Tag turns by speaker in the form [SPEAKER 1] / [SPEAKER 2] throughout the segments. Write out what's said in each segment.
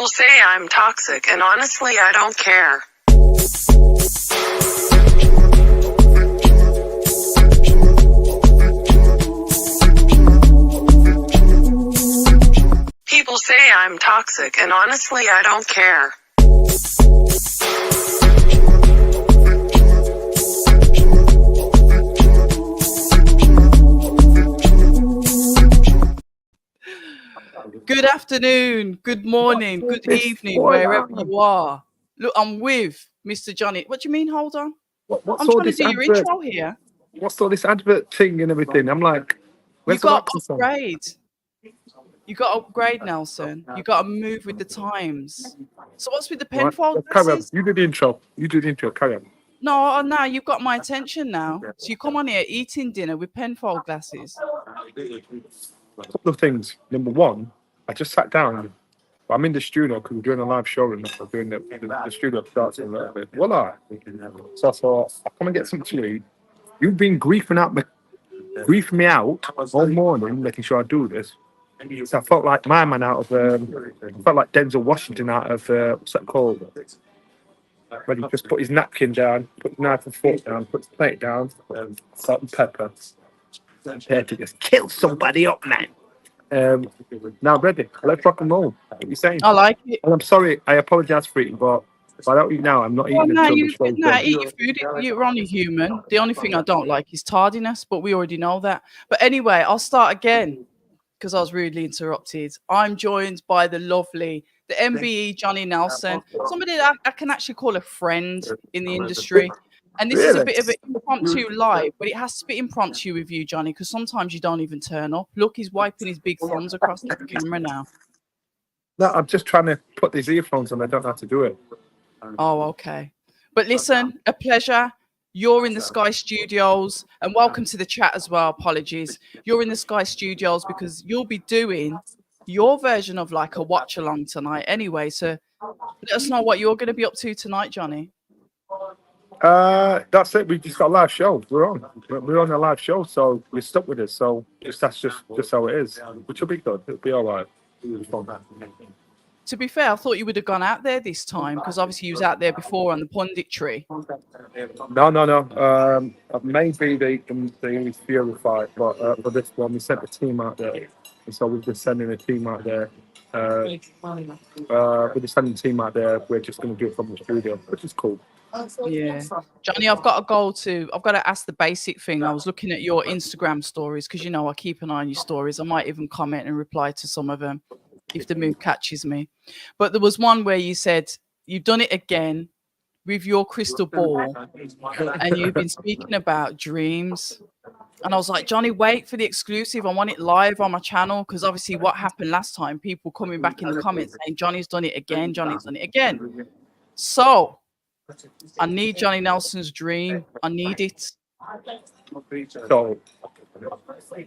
[SPEAKER 1] People say I'm toxic, and honestly, I don't care. People say I'm toxic, and honestly, I don't care.
[SPEAKER 2] Good afternoon, good morning, good evening, wherever you are. Look, I'm with Mr. Johnny. What do you mean, hold on? I'm trying to do your intro here.
[SPEAKER 3] What's all this advert thing and everything? I'm like,
[SPEAKER 2] You got to upgrade. You got to upgrade, Nelson. You got to move with the times. So what's with the penfold glasses?
[SPEAKER 3] You do the intro. Carry on.
[SPEAKER 2] No, now you've got my attention now. So you come on here eating dinner with penfold glasses.
[SPEAKER 3] A couple of things. Number one, I just sat down. I'm in the studio because we're doing a live show and we're doing the studio starts in a little bit. Voila. So I thought, I'll come and get something to eat. You've been griefing me out all morning, making sure I do this. So I felt like my man out of, I felt like Denzel Washington out of, what's that called? When he just put his napkin down, put the knife and fork down, put the plate down, salt and pepper. Prepared to just kill somebody up, man. Now ready. Let's rock and roll. What are you saying?
[SPEAKER 2] I like it.
[SPEAKER 3] And I'm sorry, I apologize for eating, but if I don't eat now, I'm not eating until the show's done.
[SPEAKER 2] Eat your food. You're only human. The only thing I don't like is tardiness, but we already know that. But anyway, I'll start again because I was rudely interrupted. I'm joined by the MBE Johnny Nelson, somebody that I can actually call a friend in the industry. And this is a bit of an impromptu live, but it has to be impromptu with you, Johnny, because sometimes you don't even turn up. Look, he's wiping his big thumbs across the camera now.
[SPEAKER 3] No, I'm just trying to put these earphones on. I don't know how to do it.
[SPEAKER 2] Oh, okay. But listen, a pleasure. You're in the Sky Studios, and welcome to the chat as well. Apologies. You're in the Sky Studios because you'll be doing your version of like a watch along tonight anyway. So let us know what you're going to be up to tonight, Johnny.
[SPEAKER 3] That's it. We just got a live show. We're on a live show, so we're stuck with it. So that's just how it is, which will be good. It'll be all right.
[SPEAKER 2] To be fair, I thought you would have gone out there this time because obviously you was out there before on the punditry.
[SPEAKER 3] No. Maybe they only Fury fight, but for this one, we sent a team out there, and so we're just sending a team out there. We're just sending a team out there. We're just going to do it from the studio, which is cool.
[SPEAKER 2] Yeah, Johnny, I've got to ask the basic thing. I was looking at your Instagram stories because I keep an eye on your stories. I might even comment and reply to some of them if the mood catches me. But there was one where you said you've done it again with your crystal ball and you've been speaking about dreams. And I was like, Johnny, wait for the exclusive. I want it live on my channel because obviously what happened last time, people coming back in the comments saying Johnny's done it again. So I need Johnny Nelson's dream. I need it.
[SPEAKER 3] So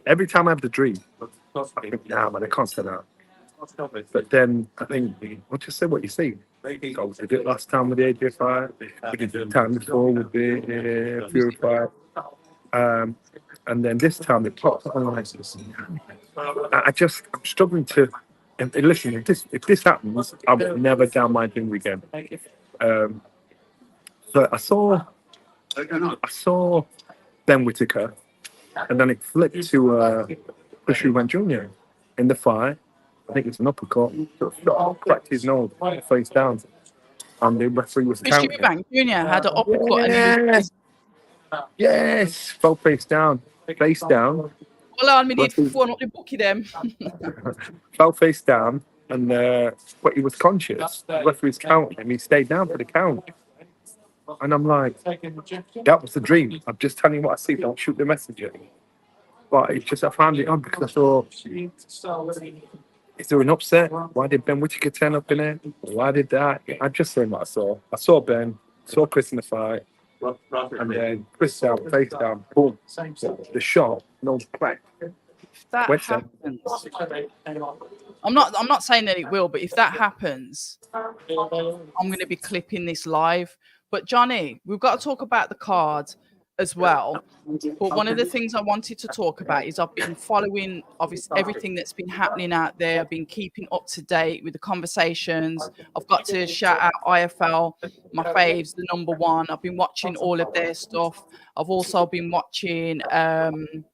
[SPEAKER 3] every time I have the dream, I think, nah, man, I can't say that. But then I think, well, just say what you see. So we did it last time with the AJ fight. We did it the time before with the Fury fight. And then this time it popped up. I'm struggling to. Listen, if this happens, I will never down my dream again. So I saw Ben Whitaker, and then it flipped to Eubank Jr. in the fight. I think it's an uppercut. Cracked his nose face down, and the referee was counting.
[SPEAKER 2] Eubank Jr. had an uppercut.
[SPEAKER 3] Yes, both face down.
[SPEAKER 2] Well, I need phone up the bookie them.
[SPEAKER 3] Fell face down, and but he was conscious. The referee's counting him. He stayed down for the count. And I'm like, that was the dream. I'm just telling you what I see. Don't shoot the messenger. But it's just I found it on because I thought, is there an upset? Why did Ben Whitaker turn up in it? Why did that? I just saw what I saw. I saw Ben, saw Chris in the fight, and then Chris down, face down, boom. The shot, no crack.
[SPEAKER 2] That happens. I'm not saying that it will, but if that happens, I'm going to be clipping this live. But Johnny, we've got to talk about the card. as well. But one of the things I wanted to talk about is I've been following obviously everything that's been happening out there. I've been keeping up to date with the conversations. I've got to shout out IFL, my faves, the number one. I've been watching all of their stuff. I've also been watching the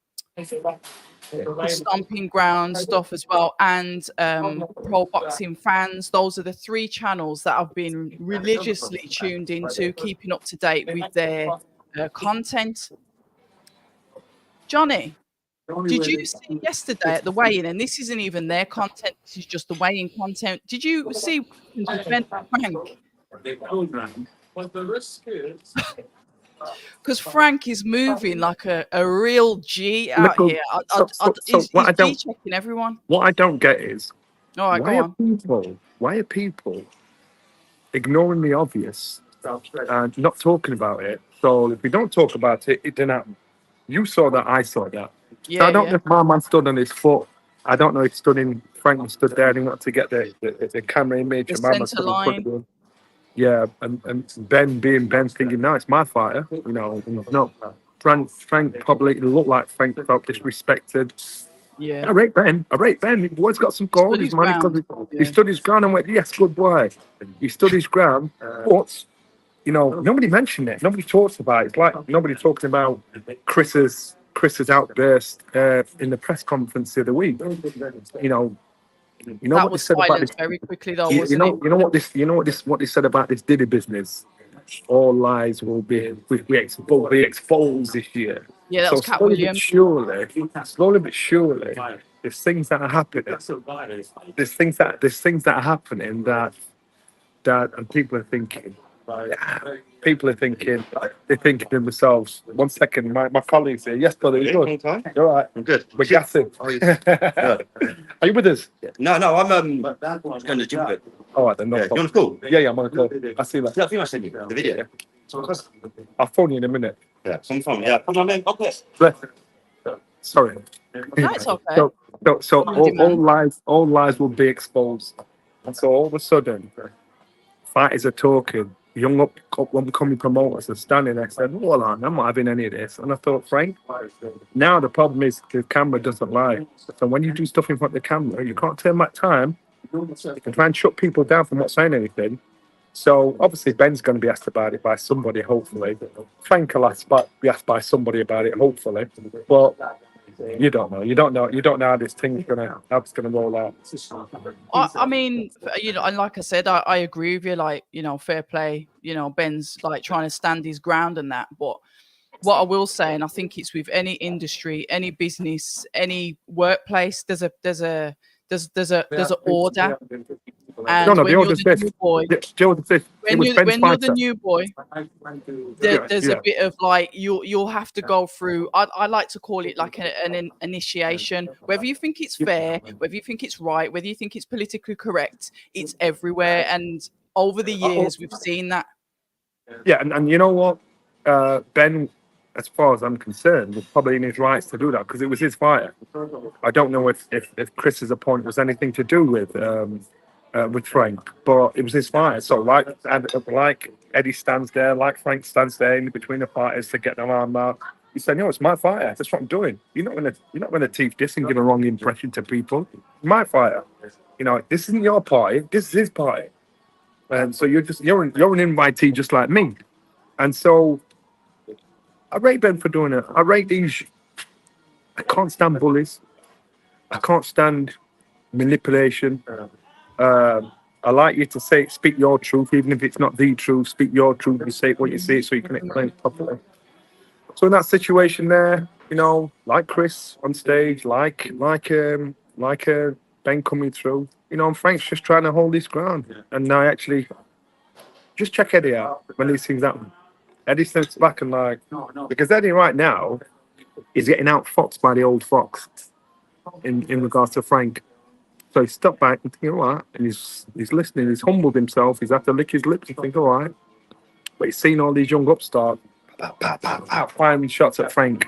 [SPEAKER 2] Stomping Ground stuff as well, and Pro Boxing Fans. Those are the 3 channels that I've been religiously tuned into, keeping up to date with their content. Johnny, did you see yesterday at the weigh-in, and this isn't even their content, this is just the weigh-in content, did you see what happened with Frank? Because Frank is moving like a real G out here. He's G-checking everyone.
[SPEAKER 3] What I don't get is,
[SPEAKER 2] all right,
[SPEAKER 3] why are people ignoring the obvious and not talking about it? So if we don't talk about it, it didn't happen. You saw that, I saw that.
[SPEAKER 2] Yeah,
[SPEAKER 3] so I don't know if my man stood on his foot. I don't know if Frank stood there and he wanted to get the camera image.
[SPEAKER 2] The centre line.
[SPEAKER 3] Yeah, and Ben being Ben, thinking, no, it's my fighter. You know, no. Frank probably looked like Frank felt disrespected.
[SPEAKER 2] Yeah.
[SPEAKER 3] I rate Ben. The boy's got some gold. He stood his ground and went, yes, good boy. He stood his ground. But, you know, nobody mentioned it. Nobody talks about it. It's like nobody talking about Chris's outburst in the press conference the other week. You know
[SPEAKER 2] that
[SPEAKER 3] what
[SPEAKER 2] was
[SPEAKER 3] they said about this
[SPEAKER 2] very quickly though,
[SPEAKER 3] you know what they said about this Diddy business. All lies will be exposed this year.
[SPEAKER 2] Yeah, that was Cat Williams.
[SPEAKER 3] Slowly but surely, there's things that are happening. There's things that are happening that and people are thinking. They're thinking to themselves, 1 second, my colleague's here. Yes, brother, you're good. You're all right. I'm good. We're gassing. Are you with us?
[SPEAKER 4] No, I'm going to the gym.
[SPEAKER 3] All right, then. No
[SPEAKER 4] you on the call?
[SPEAKER 3] Yeah, I'm on the call. I see that.
[SPEAKER 4] I think I sent you the video.
[SPEAKER 3] I'll phone you in a minute.
[SPEAKER 4] Yeah, some phone. Yeah, come on, man. Okay.
[SPEAKER 3] Sorry.
[SPEAKER 2] That's okay.
[SPEAKER 3] So all lies will be exposed, and so all of a sudden, fighters are talking. Young up-and-coming promoters are standing there saying, hold on, I'm not having any of this. And I thought, Frank, now the problem is the camera doesn't lie. So when you do stuff in front of the camera, you can't turn back time. You can try and shut people down from not saying anything. So obviously Ben's going to be asked about it by somebody, hopefully. Frank will be asked by somebody about it, hopefully. But you don't know how this thing's gonna roll out.
[SPEAKER 2] I mean, you know, and like I said, I agree with you. Like, you know, fair play. You know, Ben's like trying to stand his ground and that. But what I will say, and I think it's with any industry, any business, any workplace, there's an order. And when you're the new boy, when you're the new boy, there's a bit of like you'll have to go through. I like to call it like an initiation. Whether you think it's fair, whether you think it's right, whether you think it's politically correct, it's everywhere. And over the years, we've seen that.
[SPEAKER 3] Yeah, and you know what, Ben, as far as I'm concerned, was probably in his rights to do that because it was his fighter. I don't know if Chris's appointment was anything to do with Frank, but it was his fighter. So like Eddie stands there, like Frank stands there in between the fighters to get their arm out. He said, "No, it's my fighter. That's what I'm doing. You're not gonna teeth this and give a wrong impression to people. It's my fighter. You know, this isn't your party. This is his party. And so you're an invitee just like me. And so I rate Ben for doing it. I rate these. I can't stand bullies. I can't stand manipulation. I like you to speak your truth, even if it's not the truth. Speak your truth and say what you see, so you can explain it properly. So in that situation there, you know, like Chris on stage, like Ben coming through, you know, and Frank's just trying to hold his ground. And I actually just check Eddie out when these things happen. Eddie steps back and like, because Eddie right now is getting outfoxed by the old fox in regards to Frank. So he stepped back and think, all right, and he's listening, he's humbled himself, he's had to lick his lips and think, all right. But he's seen all these young upstarts firing shots at Frank,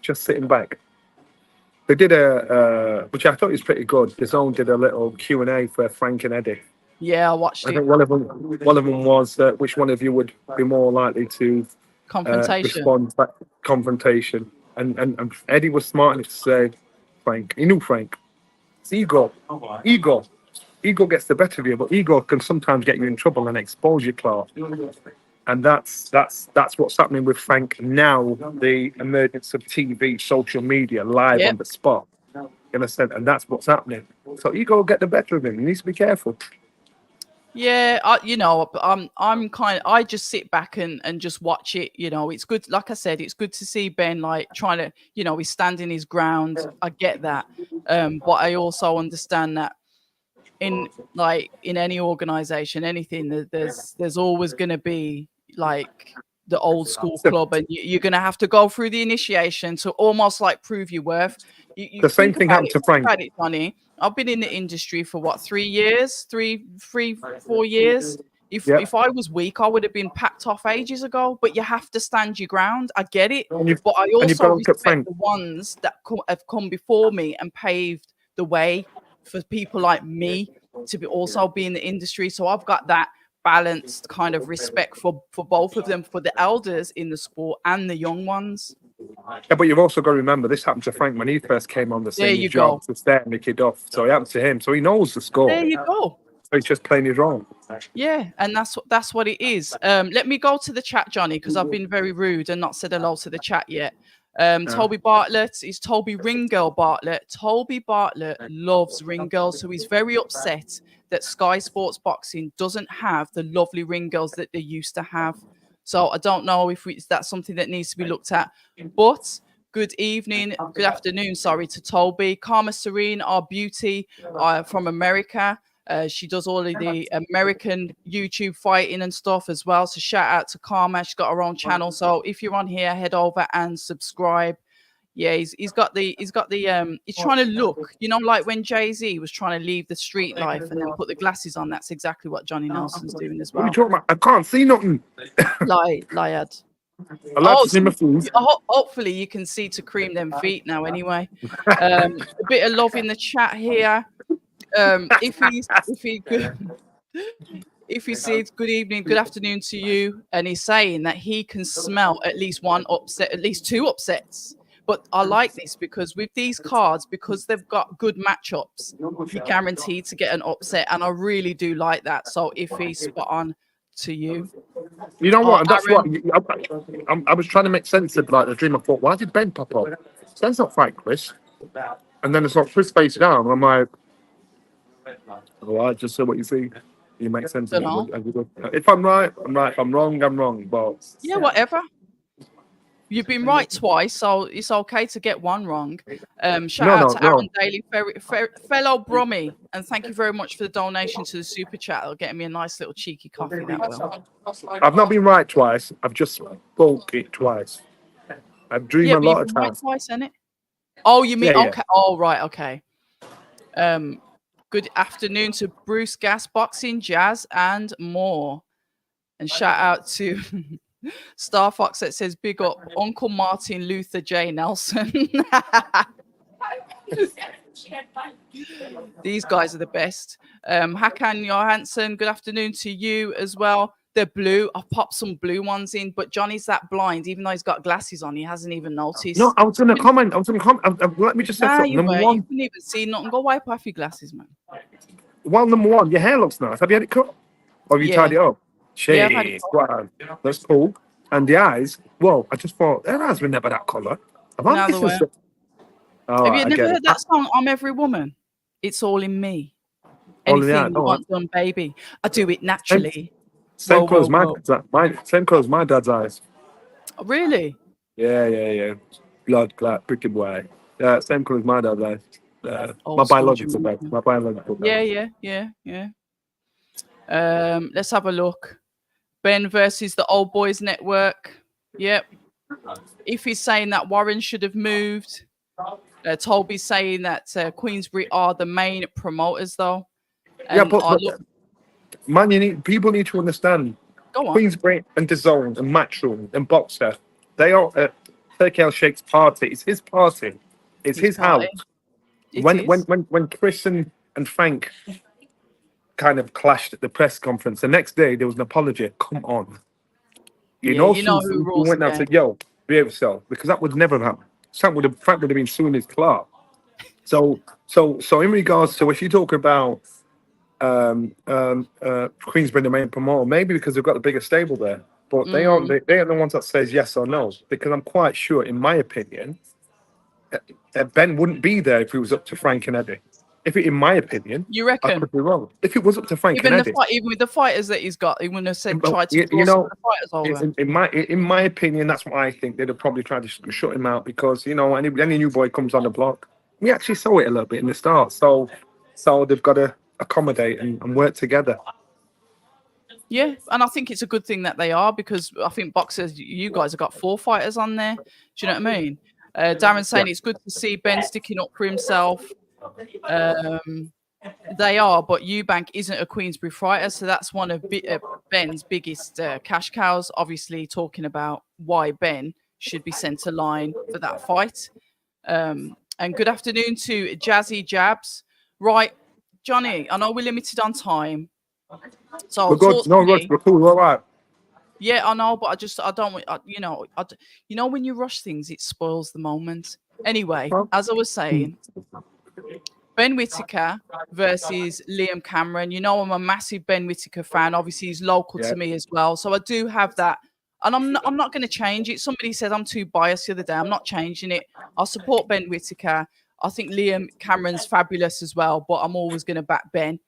[SPEAKER 3] just sitting back. They did which I thought was pretty good. The Zone did a little Q&A for Frank and Eddie.
[SPEAKER 2] Yeah, I watched it.
[SPEAKER 3] I think one of them was which one of you would be more likely to
[SPEAKER 2] Confrontation.
[SPEAKER 3] response, that confrontation. And Eddie was smart enough to say, Frank, he knew Frank. It's ego. Ego gets the better of you, but ego can sometimes get you in trouble and expose you, Clarke. And that's what's happening with Frank now. The emergence of TV, social media, live on the spot. In a sense, and that's what's happening. So ego will get the better of him. He needs to be careful.
[SPEAKER 2] Yeah, I just sit back and just watch it. It's good. Like I said, it's good to see Ben like trying to, he's standing his ground. I get that, but I also understand that in any organization, anything, there's always going to be like the old school club, and you're going to have to go through the initiation to almost like prove your worth.
[SPEAKER 3] The same thing happened to Frank.
[SPEAKER 2] Funny. I've been in the industry for what, 4 years. If I was weak, I would have been packed off ages ago. But you have to stand your ground. I get it, but I also respect the ones that have come before me and paved the way for people like me to be in the industry. So I've got that balanced kind of respect for both of them, for the elders in the sport and the young ones.
[SPEAKER 3] Yeah, but you've also got to remember this happened to Frank when he first came on the scene.
[SPEAKER 2] There you go.
[SPEAKER 3] To start the kid off. So it happened to him. So he knows the score.
[SPEAKER 2] There you go.
[SPEAKER 3] So he's just playing his role.
[SPEAKER 2] Yeah, and that's what it is. Let me go to the chat, Johnny, because I've been very rude and not said hello to the chat yet. Toby Bartlett is Toby Ringgirl Bartlett. Toby Bartlett loves ring girls, so he's very upset that Sky Sports Boxing doesn't have the lovely ring girls that they used to have. So I don't know if that's something that needs to be looked at. But good afternoon, to Toby. Karma Serene, our beauty from America. She does all of the American YouTube fighting and stuff as well. So shout out to Karma. She's got her own channel. So if you're on here, head over and subscribe. Yeah, he's trying to look, like when Jay-Z was trying to leave the street life and then put the glasses on. That's exactly what Johnny Nelson's doing as well.
[SPEAKER 3] What are you talking about? I can't see nothing.
[SPEAKER 2] Liad.
[SPEAKER 3] I like to see my feet.
[SPEAKER 2] Hopefully you can see to cream them feet now anyway. A bit of love in the chat here. If he says good evening, good afternoon to you, and he's saying that he can smell at least one upset, at least two upsets. But I like this because with these cards, because they've got good matchups, you're guaranteed to get an upset, and I really do like that. So if he's spot on to you,
[SPEAKER 3] you know what? That's what I was trying to make sense of, like the dream. I thought, why did Ben pop up? Ben's not fight Chris, and then it's like Chris face down. I'm like, oh, I just said what you see. You make sense of it. If I'm right, I'm right. If I'm wrong, I'm wrong. But
[SPEAKER 2] yeah, whatever. You've been right twice, so it's okay to get one wrong. Shout out to Aaron Daly, fellow Brummy, and thank you very much for the donation to the super chat. It'll get me a nice little cheeky coffee. That will.
[SPEAKER 3] I've not been right twice. I've just spoke it twice. I've dreamed a lot of times.
[SPEAKER 2] Right twice, isn't it? Oh, you mean okay? Oh, right, okay. Good afternoon to Bruce Gas Boxing, Jazz, and more. And shout out to Star Fox that says, big up Uncle Martin Luther J. Nelson. These guys are the best. Hakan Johansson, good afternoon to you as well. They're blue. I've popped some blue ones in, but Johnny's that blind. Even though he's got glasses on, he hasn't even noticed.
[SPEAKER 3] No, I was going to comment. Let me just say something.
[SPEAKER 2] Number one. You couldn't even see nothing. Go wipe off your glasses, man.
[SPEAKER 3] Well, number one, your hair looks nice. Have you had it cut? Or have you tied it up?
[SPEAKER 2] Yeah, I've had it cut.
[SPEAKER 3] Wow. That's cool. And the eyes, well, I just thought, their eyes were never that colour.
[SPEAKER 2] Have you never heard that song, I'm Every Woman? It's all in me. Anything you want done, baby. I do it naturally.
[SPEAKER 3] Same colour as my dad's eyes.
[SPEAKER 2] Oh, really?
[SPEAKER 3] Yeah. Blood clot, pretty boy. Yeah, same colour as my dad's eyes. My biological dad.
[SPEAKER 2] Yeah. Let's have a look. Ben versus the Old Boys Network. Yep. If he's saying that Warren should have moved, Toby's saying that Queensbury are the main promoters, though. And
[SPEAKER 3] people need to understand.
[SPEAKER 2] Go on.
[SPEAKER 3] Queensbury and DAZN and Matchroom and Boxer, they are at Turkey Al Sheikh's party. It's his party. It's his house. When Chris and Frank kind of clashed at the press conference, the next day there was an apology. Come on. You
[SPEAKER 2] Yeah,
[SPEAKER 3] know,
[SPEAKER 2] you know
[SPEAKER 3] Susan,
[SPEAKER 2] who
[SPEAKER 3] who
[SPEAKER 2] rules
[SPEAKER 3] went
[SPEAKER 2] the
[SPEAKER 3] down and
[SPEAKER 2] game.
[SPEAKER 3] said, "Yo, behave yourself," because that would never happen. Frank would have been suing his Clarke. So in regards to what you talk about, Queensbury the main promoter, maybe because they've got the bigger stable there, but they aren't.
[SPEAKER 2] Mm.
[SPEAKER 3] They are the ones that says yes or no. Because I'm quite sure, in my opinion, Ben wouldn't be there if it was up to Frank and Eddie. In my opinion,
[SPEAKER 2] You
[SPEAKER 3] I
[SPEAKER 2] reckon?
[SPEAKER 3] could be wrong. If it was up to Frank and Eddie,
[SPEAKER 2] Even with the fighters that he's got, he wouldn't have said
[SPEAKER 3] but,
[SPEAKER 2] tried to
[SPEAKER 3] you
[SPEAKER 2] draw some of
[SPEAKER 3] know,
[SPEAKER 2] the fighters over.
[SPEAKER 3] in my opinion, that's what I think. They'd have probably tried to shut him out because any new boy comes on the block. We actually saw it a little bit in the start, so they've got to accommodate and work together.
[SPEAKER 2] Yeah, and I think it's a good thing that they are because I think boxers, you guys have got 4 fighters on there. Do you know what I mean? Darren's saying it's good to see Ben sticking up for himself. They are, but Eubank isn't a Queensbury fighter, so that's one of Ben's biggest cash cows. Obviously, talking about why Ben should be sent to line for that fight. And good afternoon to Jazzy Jabs. Right, Johnny, I know we're limited on time, so
[SPEAKER 3] We're good. No rush. We're cool. All right.
[SPEAKER 2] yeah, I know, but I don't want, when you rush things, it spoils the moment. Anyway, as I was saying, Ben Whitaker versus Liam Cameron. You know, I'm a massive Ben Whitaker fan. Obviously, he's local to me as well, so I do have that. And I'm not going to change it. Somebody said I'm too biased the other day. I'm not changing it. I'll support Ben Whitaker. I think Liam Cameron's fabulous as well, but I'm always going to back Ben.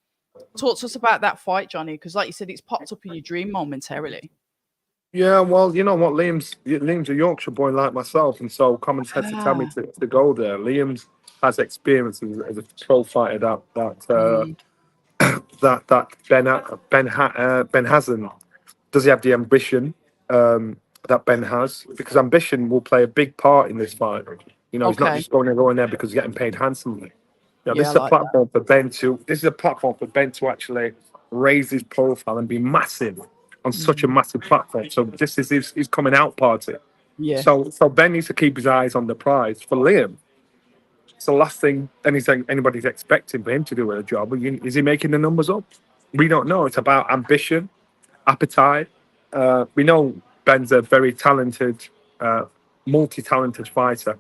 [SPEAKER 2] Talk to us about that fight, Johnny, because like you said, it's popped up in your dream momentarily.
[SPEAKER 3] Yeah, well, you know what, Liam's a Yorkshire boy like myself, and so comments had to tell me to go there. Liam has experience as a pro fighter that Ben hasn't. Does he have the ambition that Ben has? Because ambition will play a big part in this fight. He's not just going there because he's getting paid handsomely. This is a platform for Ben to. This is a platform for Ben to actually raise his profile and be massive on such a massive platform. So this is his coming out party.
[SPEAKER 2] Yeah.
[SPEAKER 3] So Ben needs to keep his eyes on the prize. For Liam, it's the last thing anybody's expecting for him to do a job. Is he making the numbers up? We don't know. It's about ambition, appetite. We know Ben's a very talented, multi-talented fighter.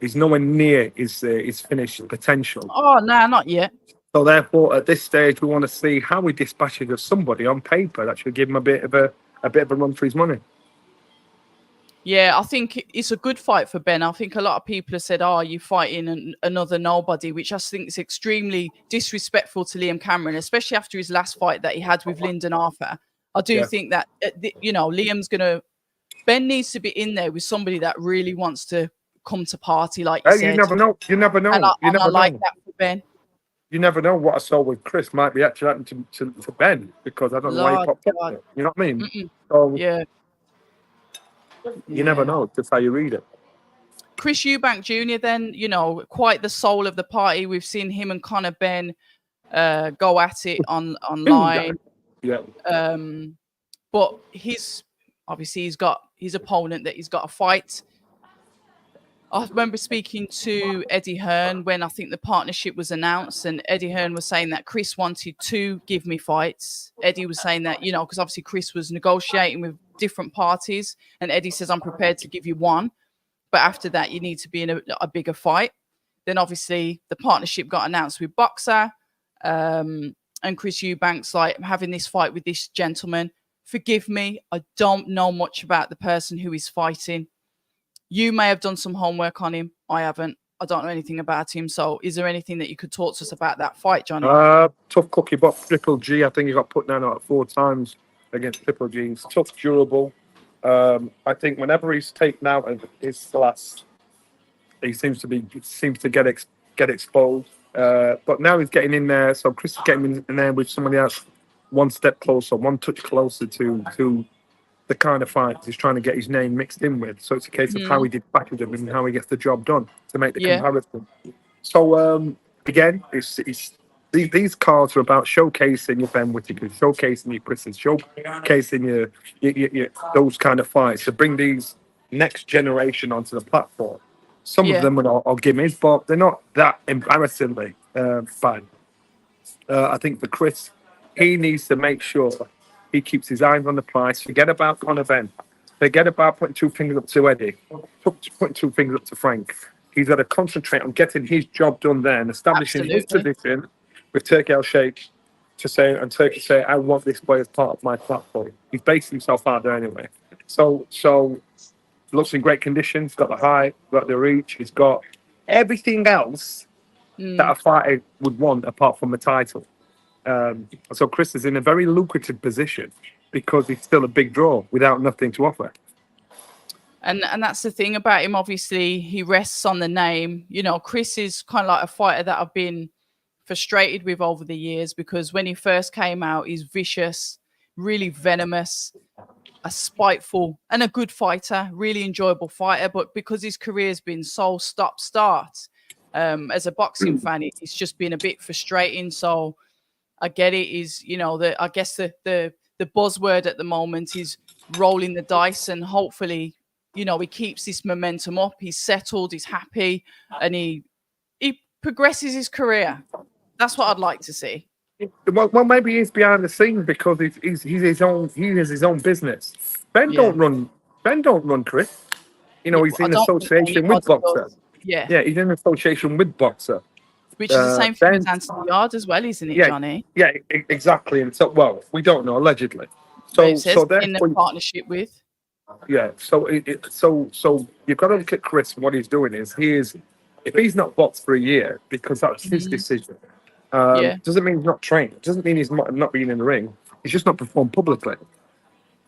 [SPEAKER 3] He's nowhere near his finished potential.
[SPEAKER 2] Oh no, not yet.
[SPEAKER 3] So therefore, at this stage, we want to see how he dispatches of somebody on paper that should give him a bit of a run for his money.
[SPEAKER 2] Yeah, I think it's a good fight for Ben. I think a lot of people have said, "Oh, you're fighting another nobody," which I think is extremely disrespectful to Liam Cameron, especially after his last fight that he had with Lyndon Arthur. I do think that Ben needs to be in there with somebody that really wants to come to party, like you said.
[SPEAKER 3] You never know. You never know.
[SPEAKER 2] And I like that for Ben.
[SPEAKER 3] You never know what I saw with Chris might be actually happening to Ben, because I don't know why he popped up. You know what I mean? So,
[SPEAKER 2] yeah.
[SPEAKER 3] You never know. That's how you read it.
[SPEAKER 2] Chris Eubank Jr. then, quite the soul of the party. We've seen him and Conor Ben go at it online.
[SPEAKER 3] Yeah.
[SPEAKER 2] But he's got his opponent that he's got to fight. I remember speaking to Eddie Hearn when I think the partnership was announced, and Eddie Hearn was saying that Chris wanted to give me fights. Eddie was saying that, because obviously Chris was negotiating with different parties, and Eddie says, I'm prepared to give you one, but after that, you need to be in a bigger fight. Then obviously the partnership got announced with Boxer, and Chris Eubank's like, I'm having this fight with this gentleman. Forgive me, I don't know much about the person who is fighting. You may have done some homework on him. I haven't. I don't know anything about him. So is there anything that you could talk to us about that fight, Johnny?
[SPEAKER 3] Tough cookie, but Triple G, I think he got put down like 4 times against Triple G. He's tough, durable. I think whenever he's taken out of his class, he seems to get exposed. But now he's getting in there. So Chris is getting in there with somebody else one step closer, one touch closer to the kind of fights he's trying to get his name mixed in with. So it's a case of how he dispatches them and how he gets the job done to make the comparison. So again, these cards are about showcasing your Ben Whitaker, showcasing your Chris's, showcasing your those kind of fights to bring these next generation onto the platform. Some of them are gimmies, but they're not that embarrassingly bad. I think for Chris, he needs to make sure He keeps his eyes on the price. Forget about Conor Ben. Forget about putting two fingers up to Eddie. Putting two fingers up to Frank. He's got to concentrate on getting his job done there and establishing his position with Turkey Al-Sheikh Turkey say, I want this boy as part of my platform. He's based himself out there anyway. So looks in great condition. He's got the height, got the reach. He's got everything else that a fighter would want apart from the title. So Chris is in a very lucrative position because he's still a big draw without nothing to offer.
[SPEAKER 2] And that's the thing about him. Obviously, he rests on the name. You know, Chris is kind of like a fighter that I've been frustrated with over the years, because when he first came out, he's vicious, really venomous, a spiteful and a good fighter, really enjoyable fighter. But because his career has been so stop-start, as a boxing fan, it's just been a bit frustrating. So I get it. Is, you know, I guess the buzzword at the moment is rolling the dice, and hopefully, you know, he keeps this momentum up. He's settled, he's happy, and he progresses his career. That's what I'd like to see.
[SPEAKER 3] Well, maybe he's behind the scenes because he's his own. He has his own business. Ben don't run Chris. You know, he's in association with Boxer. Yeah, he's in association with Boxer.
[SPEAKER 2] Which is the same thing as Anthony Yard as well, isn't it, Johnny?
[SPEAKER 3] Yeah, exactly. And so, well, we don't know, allegedly. So
[SPEAKER 2] in a partnership with.
[SPEAKER 3] Yeah, so you've got to look at Chris. What he's doing is if he's not boxed for a year because that's his decision. Doesn't mean he's not trained. Doesn't mean he's not being in the ring. He's just not performed publicly.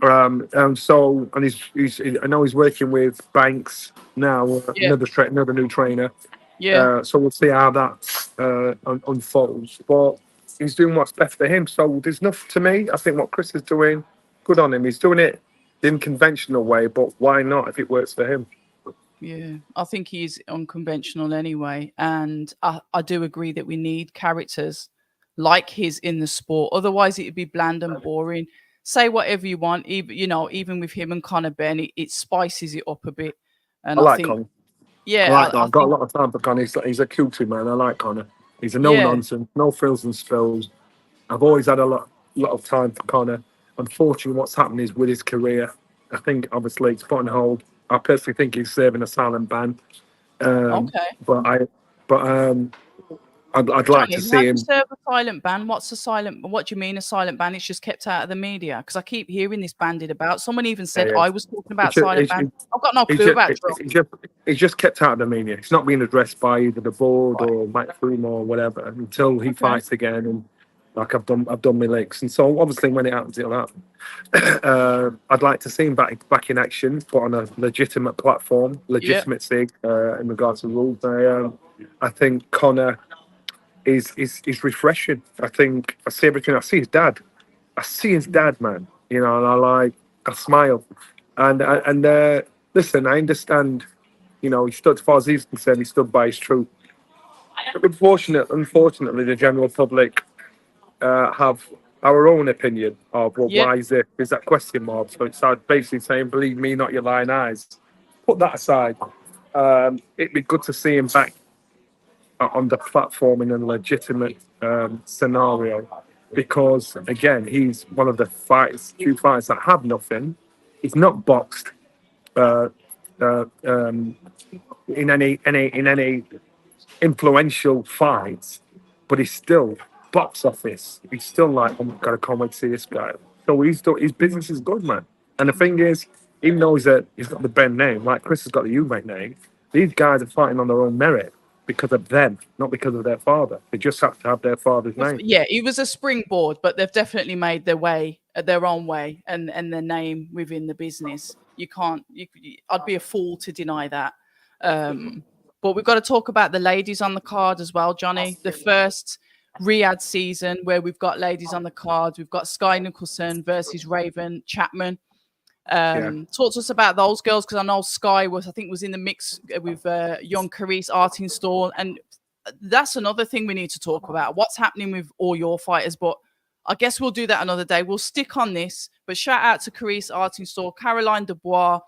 [SPEAKER 3] And he's I know he's working with Banks now, another new trainer. So we'll see how that unfolds. But he's doing what's best for him. So there's enough to me. I think what Chris is doing, good on him. He's doing it the unconventional way, but why not if it works for him?
[SPEAKER 2] Yeah, I think he's unconventional anyway. And I do agree that we need characters like his in the sport. Otherwise, it would be bland and boring. Say whatever you want. Even with him and Conor Ben, it spices it up a bit. And I think, Conor. Yeah,
[SPEAKER 3] I've got a lot of time for Conor. He's a cutie man. I like Conor. He's a no-nonsense, no frills and spills. I've always had a lot of time for Conor. Unfortunately, what's happened is with his career, I think obviously it's put on hold. I personally think he's serving a silent ban. But I'd like to see him
[SPEAKER 2] serve a silent ban. What do you mean a silent ban? It's just kept out of the media, because I keep hearing this bandied about. Someone even said I was talking about silent ban. I've got no clue about it.
[SPEAKER 3] It's just kept out of the media. It's not being addressed by either the board or Mike Froome or whatever until he fights again. And like I've done my licks. And so obviously when it happens, it'll happen. I'd like to see him back in action, but on a legitimate platform, legitimacy in regards to rules. I think Conor is refreshing. I think I see everything. I see his dad. I see his dad, man. You know, and I smile. And listen, I understand. You know, he stood, as far as he's concerned, he stood by his truth. Unfortunately, the general public have our own opinion of why is that question mark. So it's basically saying, "Believe me, not your lying eyes." Put that aside. It'd be good to see him back on the platform in a legitimate scenario, because again, he's one of the few fighters that have nothing. He's not boxed in any influential fights, but he's still box office. He's still like, oh my God, I can't wait to see this guy. So his business is good, man. And the thing is, even though he's got the Ben name, like Chris has got the Eubank name, these guys are fighting on their own merit because of them, not because of their father. They just have to have their father's name.
[SPEAKER 2] Yeah, he was a springboard, but they've definitely made their own way and their name within the business. I'd be a fool to deny that. But we've got to talk about the ladies on the card as well, Johnny. The first Riyadh season where we've got ladies on the card. We've got Sky Nicholson versus Raven Chapman. Talk to us about those girls, because I know Sky was in the mix with young Carice Artingstall, and that's another thing we need to talk about. What's happening with all your fighters? But I guess we'll do that another day. We'll stick on this. But shout out to Carice Artingstall, Caroline Dubois,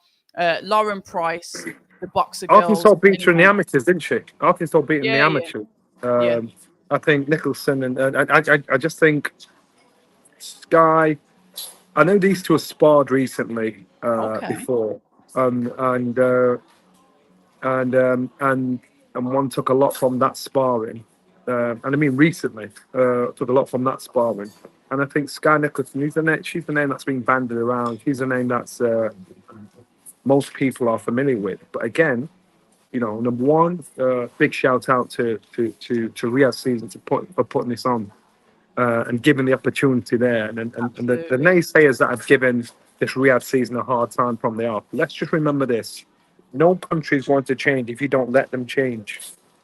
[SPEAKER 2] Lauren Price, the boxer girls.
[SPEAKER 3] Artingstall beat her in the amateurs, didn't she? Artingstall beat in the amateurs. I think Nicholson and I just think Sky. I know these two have sparred recently
[SPEAKER 2] Okay.
[SPEAKER 3] before, and one took a lot from that sparring, and I mean recently took a lot from that sparring. And I think Sky Nicholson, she's the name that's been banded around. She's the name that's most people are familiar with. But again, you know, number one, big shout out to Riyadh Season for putting this on and giving the opportunity there. And the naysayers that have given this Riyadh Season a hard time from the off. Let's just remember this. No countries want to change if you don't let them change.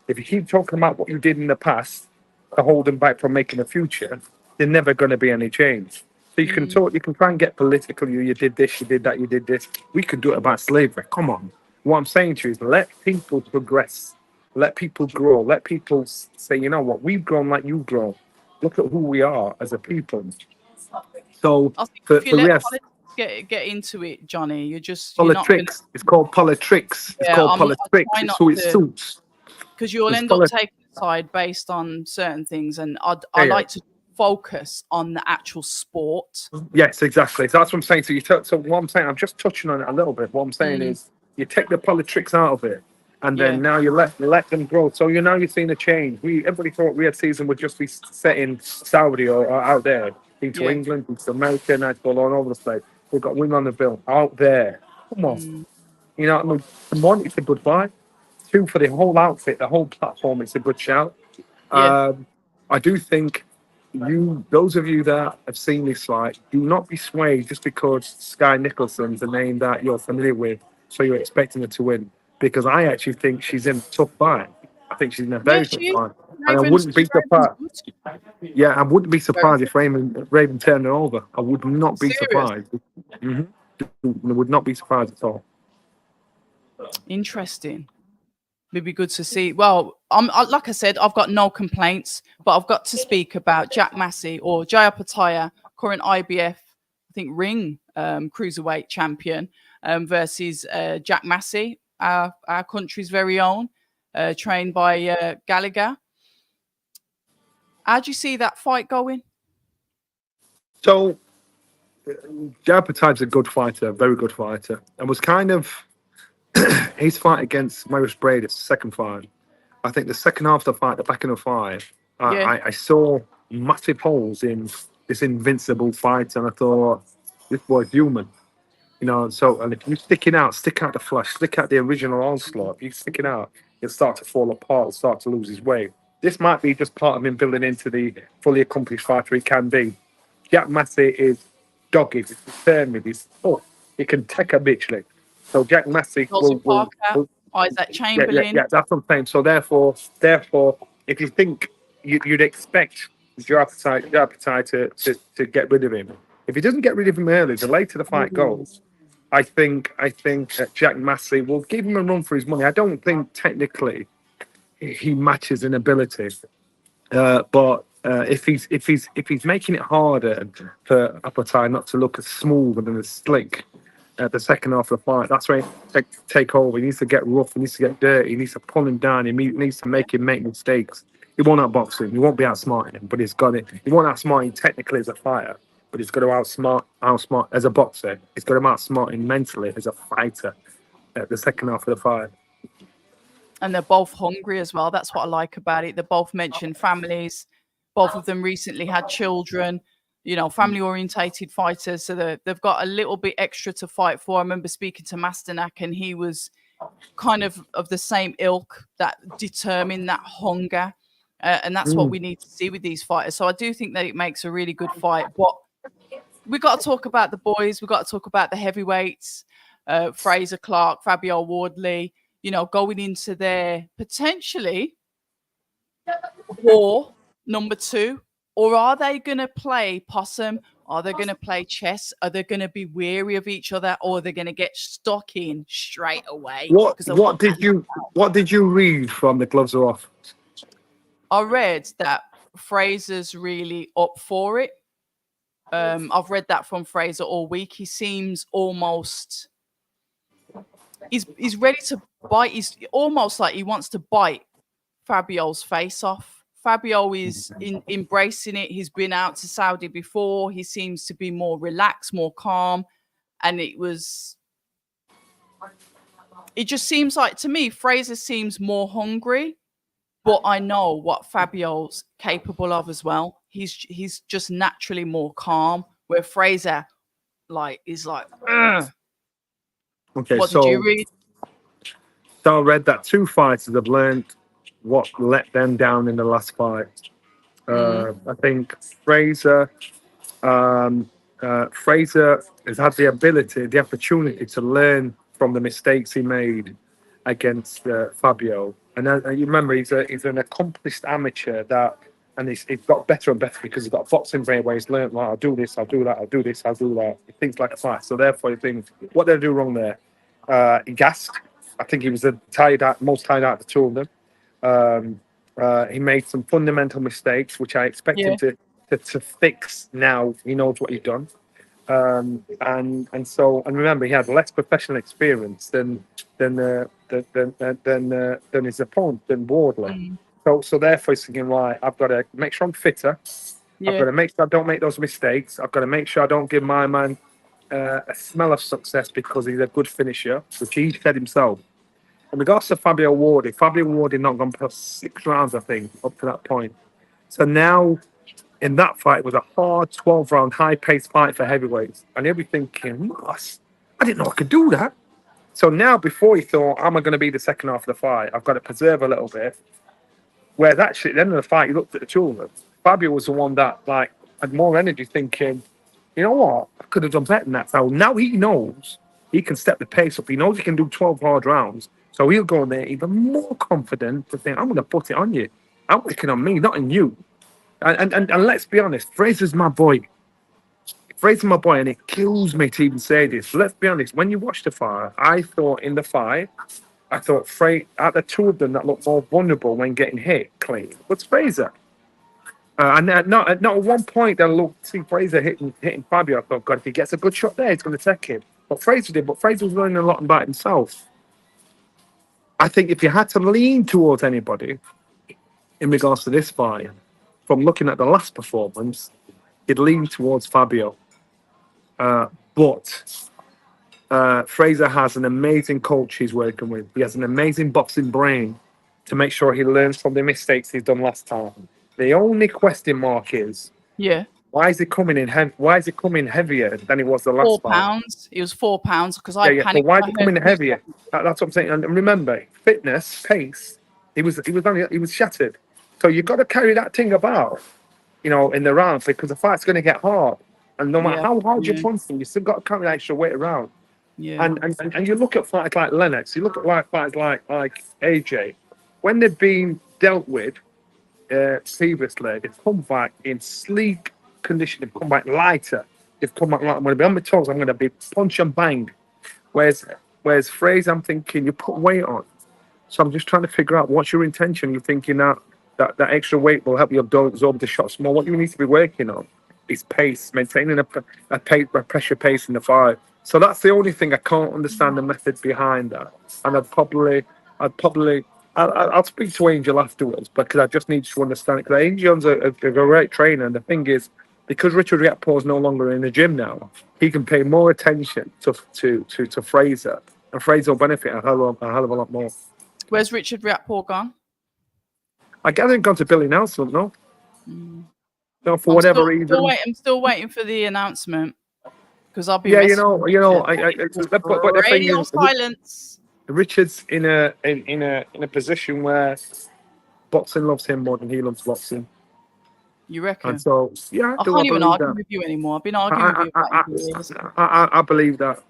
[SPEAKER 3] If you keep talking about what you did in the past to hold them back from making a future, there's never going to be any change. So you can talk, you can try and get political. You did this, you did that, you did this. We could do it about slavery. Come on. What I'm saying to you is let people progress. Let people grow. Let people say, you know what, we've grown like you've grown. Look at who we are as a people. So
[SPEAKER 2] I think
[SPEAKER 3] for
[SPEAKER 2] if you let
[SPEAKER 3] yes,
[SPEAKER 2] politics get into it, Johnny, you're just
[SPEAKER 3] politics. It's called politics. It's called politics. It's who it suits.
[SPEAKER 2] Because you'll end up taking a side based on certain things, and I like to focus on the actual sport. Yes,
[SPEAKER 3] exactly. So that's what I'm saying. So what I'm saying, I'm just touching on it a little bit. What I'm saying is, you take the politics out of it, and then now you let them grow. So you're seeing a change. Everybody thought Riyadh Season would just be set in Saudi or out there, into England, into America, nice ball all over the place. We've got women on the bill out there. Come on, you know what I mean? One, it's a good fight. Two, for the whole outfit, the whole platform, it's a good shout. I do think those of you that have seen this fight, do not be swayed just because Sky Nicholson's a name that you're familiar with, so you're expecting her to win. Because I actually think she's in a tough fight. I think she's in a very tough fight. And I wouldn't be surprised. Yeah, I wouldn't be surprised if Raven turned her over. I would not be surprised. I would not be surprised at all.
[SPEAKER 2] Interesting. It'd be good to see. Well, like I said, I've got no complaints, but I've got to speak about Jack Massey or Jaya Pataya, current IBF, I think, ring cruiserweight champion, versus Jack Massey, our country's very own, trained by Gallagher. How do you see that fight going?
[SPEAKER 3] So, Jaya Pataya's a good fighter, a very good fighter, and was kind of his fight against Maurice Brady, the second fight. I think the second half of the fight, the back of the fight, I saw massive holes in this invincible fight, and I thought, this boy's human. You know, and if you stick out the flash, stick out the original onslaught, if you stick it out, he'll start to fall apart, he'll start to lose his way. This might be just part of him building into the fully accomplished fighter he can be. Jack Massey is dogged, he's determined, he can take a bitch lick. So Jack Massey will
[SPEAKER 2] Isaac Chamberlain.
[SPEAKER 3] Yeah, that's what I'm saying. So therefore, if you think you'd expect Jaya Pataya to get rid of him, if he doesn't get rid of him early, the later the fight goes, I think Jack Massey will give him a run for his money. I don't think technically he matches in ability, but if he's making it harder for Pataya not to look as smooth and as slick at the second half of the fight, that's where he take over. He needs to get rough, he needs to get dirty, he needs to pull him down, he needs to make him make mistakes. He won't outbox him, he won't be outsmarting him, but he's got it. He won't outsmart him technically as a fighter, but he's got to outsmart as a boxer. He's got to outsmart him mentally as a fighter at the second half of the fight.
[SPEAKER 2] And they're both hungry as well. That's what I like about it. They both mentioned families. Both of them recently had children. You know, family-orientated fighters, so they've got a little bit extra to fight for. I remember speaking to Masternak, and he was kind of the same ilk, that determined, that hunger, and that's what we need to see with these fighters. So I do think that it makes a really good fight. But we got to talk about the boys. We got to talk about the heavyweights, Fraser, Clarke, Fabio, Wardley. You know, going into their potentially war number 2. Or are they going to play possum? Are they going to play chess? Are they going to be weary of each other? Or are they going to get stuck in straight away?
[SPEAKER 3] What did you read from the gloves are off?
[SPEAKER 2] I read that Fraser's really up for it. I've read that from Fraser all week. He seems almost... He's ready to bite. He's almost like he wants to bite Fabio's face off Fabio is embracing it. He's been out to Saudi before. He seems to be more relaxed, more calm. And it just seems like, to me, Fraser seems more hungry. But I know what Fabio's capable of as well. He's just naturally more calm, where Fraser is like, ugh.
[SPEAKER 3] Okay,
[SPEAKER 2] What
[SPEAKER 3] so
[SPEAKER 2] did you read?
[SPEAKER 3] So I read that 2 fighters have learned what let them down in the last fight. I think Fraser has had the ability, the opportunity to learn from the mistakes he made against Fabio. And you remember, he's an accomplished amateur and he's got better and better because he's got a boxing brain where he's learned, well, I'll do this, I'll do that, I'll do this, I'll do that. He thinks like a fight. So therefore, he thinks, what did I do wrong there? He gassed. I think he was the most tired out of the two of them. He made some fundamental mistakes, which I expect him to fix now. He knows what he's done. And remember, he had less professional experience than his opponent, than Wardley. So therefore, he's thinking, right, I've got to make sure I'm fitter. I've got to make sure I don't make those mistakes. I've got to make sure I don't give my man a smell of success because he's a good finisher, which he said himself. In regards to Fabio Wardley not gone past 6 rounds, I think, up to that point. So now, in that fight, it was a hard 12-round, high-paced fight for heavyweights. And he'll be thinking, I didn't know I could do that. So now, before he thought, am I going to be the second half of the fight? I've got to preserve a little bit. Whereas actually, at the end of the fight, he looked at the two of them. Fabio was the one that had more energy, thinking, you know what, I could have done better than that. So now he knows he can step the pace up. He knows he can do 12 hard rounds. So he'll go in there even more confident to think, I'm going to put it on you. I'm working on me, not on you. And let's be honest, Fraser's my boy. And it kills me to even say this. But let's be honest, when you watch the fight, I thought out the two of them that looked more vulnerable when getting hit clean was Fraser. And not at one point I looked see Fraser hitting Fabio. I thought, God, if he gets a good shot there, it's going to take him. But Fraser did. But Fraser was learning a lot about himself. I think if you had to lean towards anybody in regards to this fight, from looking at the last performance, you'd lean towards Fabio. But Fraser has an amazing coach he's working with. He has an amazing boxing brain to make sure he learns from the mistakes he's done last time. The only question mark is, why is he coming in? Why is he coming heavier than he was the last
[SPEAKER 2] 4
[SPEAKER 3] fight?
[SPEAKER 2] pounds. It was 4 pounds because I panicked.
[SPEAKER 3] But why is he coming heavier? That's what I'm saying. And remember, fitness, pace. He was shattered. So you've got to carry that thing about, in the rounds because the fight's going to get hard. And no matter how hard you punch them, you still got to carry that extra weight around.
[SPEAKER 2] Yeah.
[SPEAKER 3] And you look at fighters like Lennox, you look at fighters like AJ, when they've been dealt with previously, they've come back in sleek condition, they've come back lighter, they've come back like, I'm going to be on my toes, I'm going to be punch and bang. Whereas Fraser, I'm thinking, you put weight on. So I'm just trying to figure out what's your intention. You're thinking that extra weight will help you absorb the shots more. What you need to be working on is pace, maintaining a pressure pace in the fight. So that's the only thing I can't understand the method behind that. And I'll speak to Angel afterwards because I just need to understand it. Because Angel's a great trainer, and the thing is, because Richard Riakporhe is no longer in the gym now, he can pay more attention to Fraser, and Fraser will benefit a hell of a lot more.
[SPEAKER 2] Where's Richard Riakporhe gone?
[SPEAKER 3] I gather he's gone to Billy Nelson, no? No, for whatever reason.
[SPEAKER 2] I'm still waiting for the announcement because I'll be.
[SPEAKER 3] Yeah, but the thing is,
[SPEAKER 2] silence.
[SPEAKER 3] Richard's in a position where boxing loves him more than he loves boxing.
[SPEAKER 2] You reckon?
[SPEAKER 3] And so,
[SPEAKER 2] I can't even argue with you anymore. I've been arguing with you.
[SPEAKER 3] I believe that,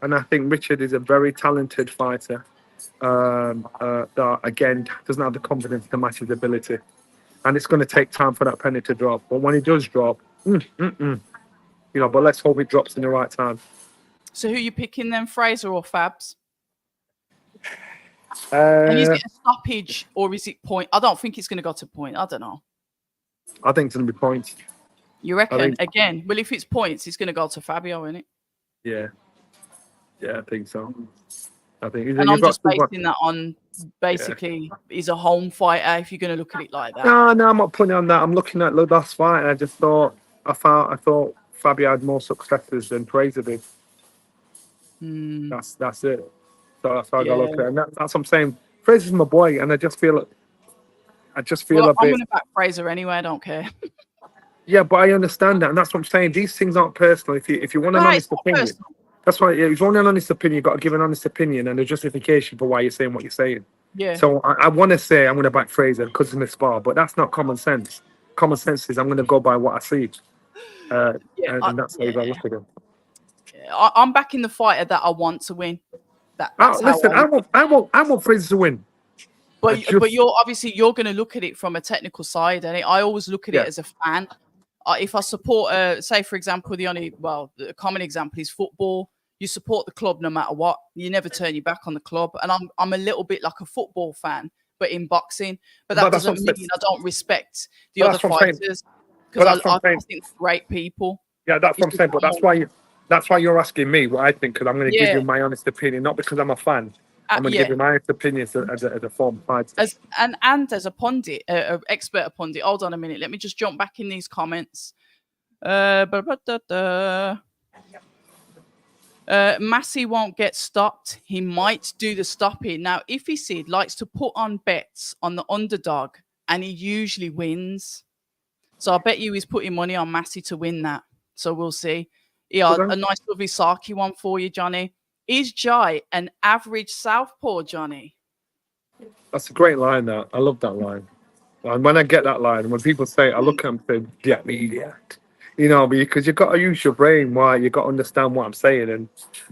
[SPEAKER 3] and I think Richard is a very talented fighter. That again doesn't have the confidence to match his ability, and it's going to take time for that penny to drop. But when it does drop, but let's hope it drops in the right time.
[SPEAKER 2] So who are you picking then, Fraser or Fabs? And is it a stoppage or is it point? I don't think it's going to go to point. I don't know.
[SPEAKER 3] I think it's going to be points.
[SPEAKER 2] You reckon? Again, well, if it's points, it's going to go to Fabio, isn't it?
[SPEAKER 3] Yeah, I think so. I think.
[SPEAKER 2] And I'm just basing that on basically is a home fighter, if you're going to look at it like that.
[SPEAKER 3] No, I'm not putting it on that. I'm looking at the last fight, and I just thought I thought Fabio had more successes than Fraser did. That's it. So that's how I got to look at it. And that's what I'm saying. Fraser's my boy, and I just feel
[SPEAKER 2] well,
[SPEAKER 3] a bit.
[SPEAKER 2] I'm going to back Fraser anyway. I don't care.
[SPEAKER 3] Yeah, but I understand that, and that's what I'm saying. These things aren't personal. If you want an honest opinion, personal. That's why. If you want an honest opinion, you've got to give an honest opinion and a justification for why you're saying what you're saying.
[SPEAKER 2] Yeah.
[SPEAKER 3] So I want to say I'm going to back Fraser because in the spar, but that's not common sense. Common sense is I'm going to go by what I see, and that's how you got to look at it.
[SPEAKER 2] I'm backing the fighter that I want to win.
[SPEAKER 3] Listen, I want Fraser to win.
[SPEAKER 2] But you're obviously going to look at it from a technical side, and I always look at it as a fan. If I support, say for example, the common example is football. You support the club no matter what. You never turn your back on the club. And I'm a little bit like a football fan, but in boxing. But that doesn't mean I don't respect the other fighters because I think they're great people.
[SPEAKER 3] Yeah, that's what I'm saying. But that's why you're asking me what I think, because I'm going to give you my honest opinion, not because I'm a fan. I'm going to give you my honest opinion as a former fighter.
[SPEAKER 2] And as a pundit, an expert pundit. Hold on a minute. Let me just jump back in these comments. Massey won't get stopped. He might do the stopping. Now, if he Sid likes to put on bets on the underdog, and he usually wins. So I bet you he's putting money on Massey to win that. So we'll see. Yeah, a nice lovely Saki one for you, Johnny. Is Jai an average southpaw, Johnny?
[SPEAKER 3] That's a great line, that. I love that line. And when I get that line, when people say, I look at them and say, yeah, idiot. You know, because you've got to use your brain. Why? You've got to understand what I'm saying.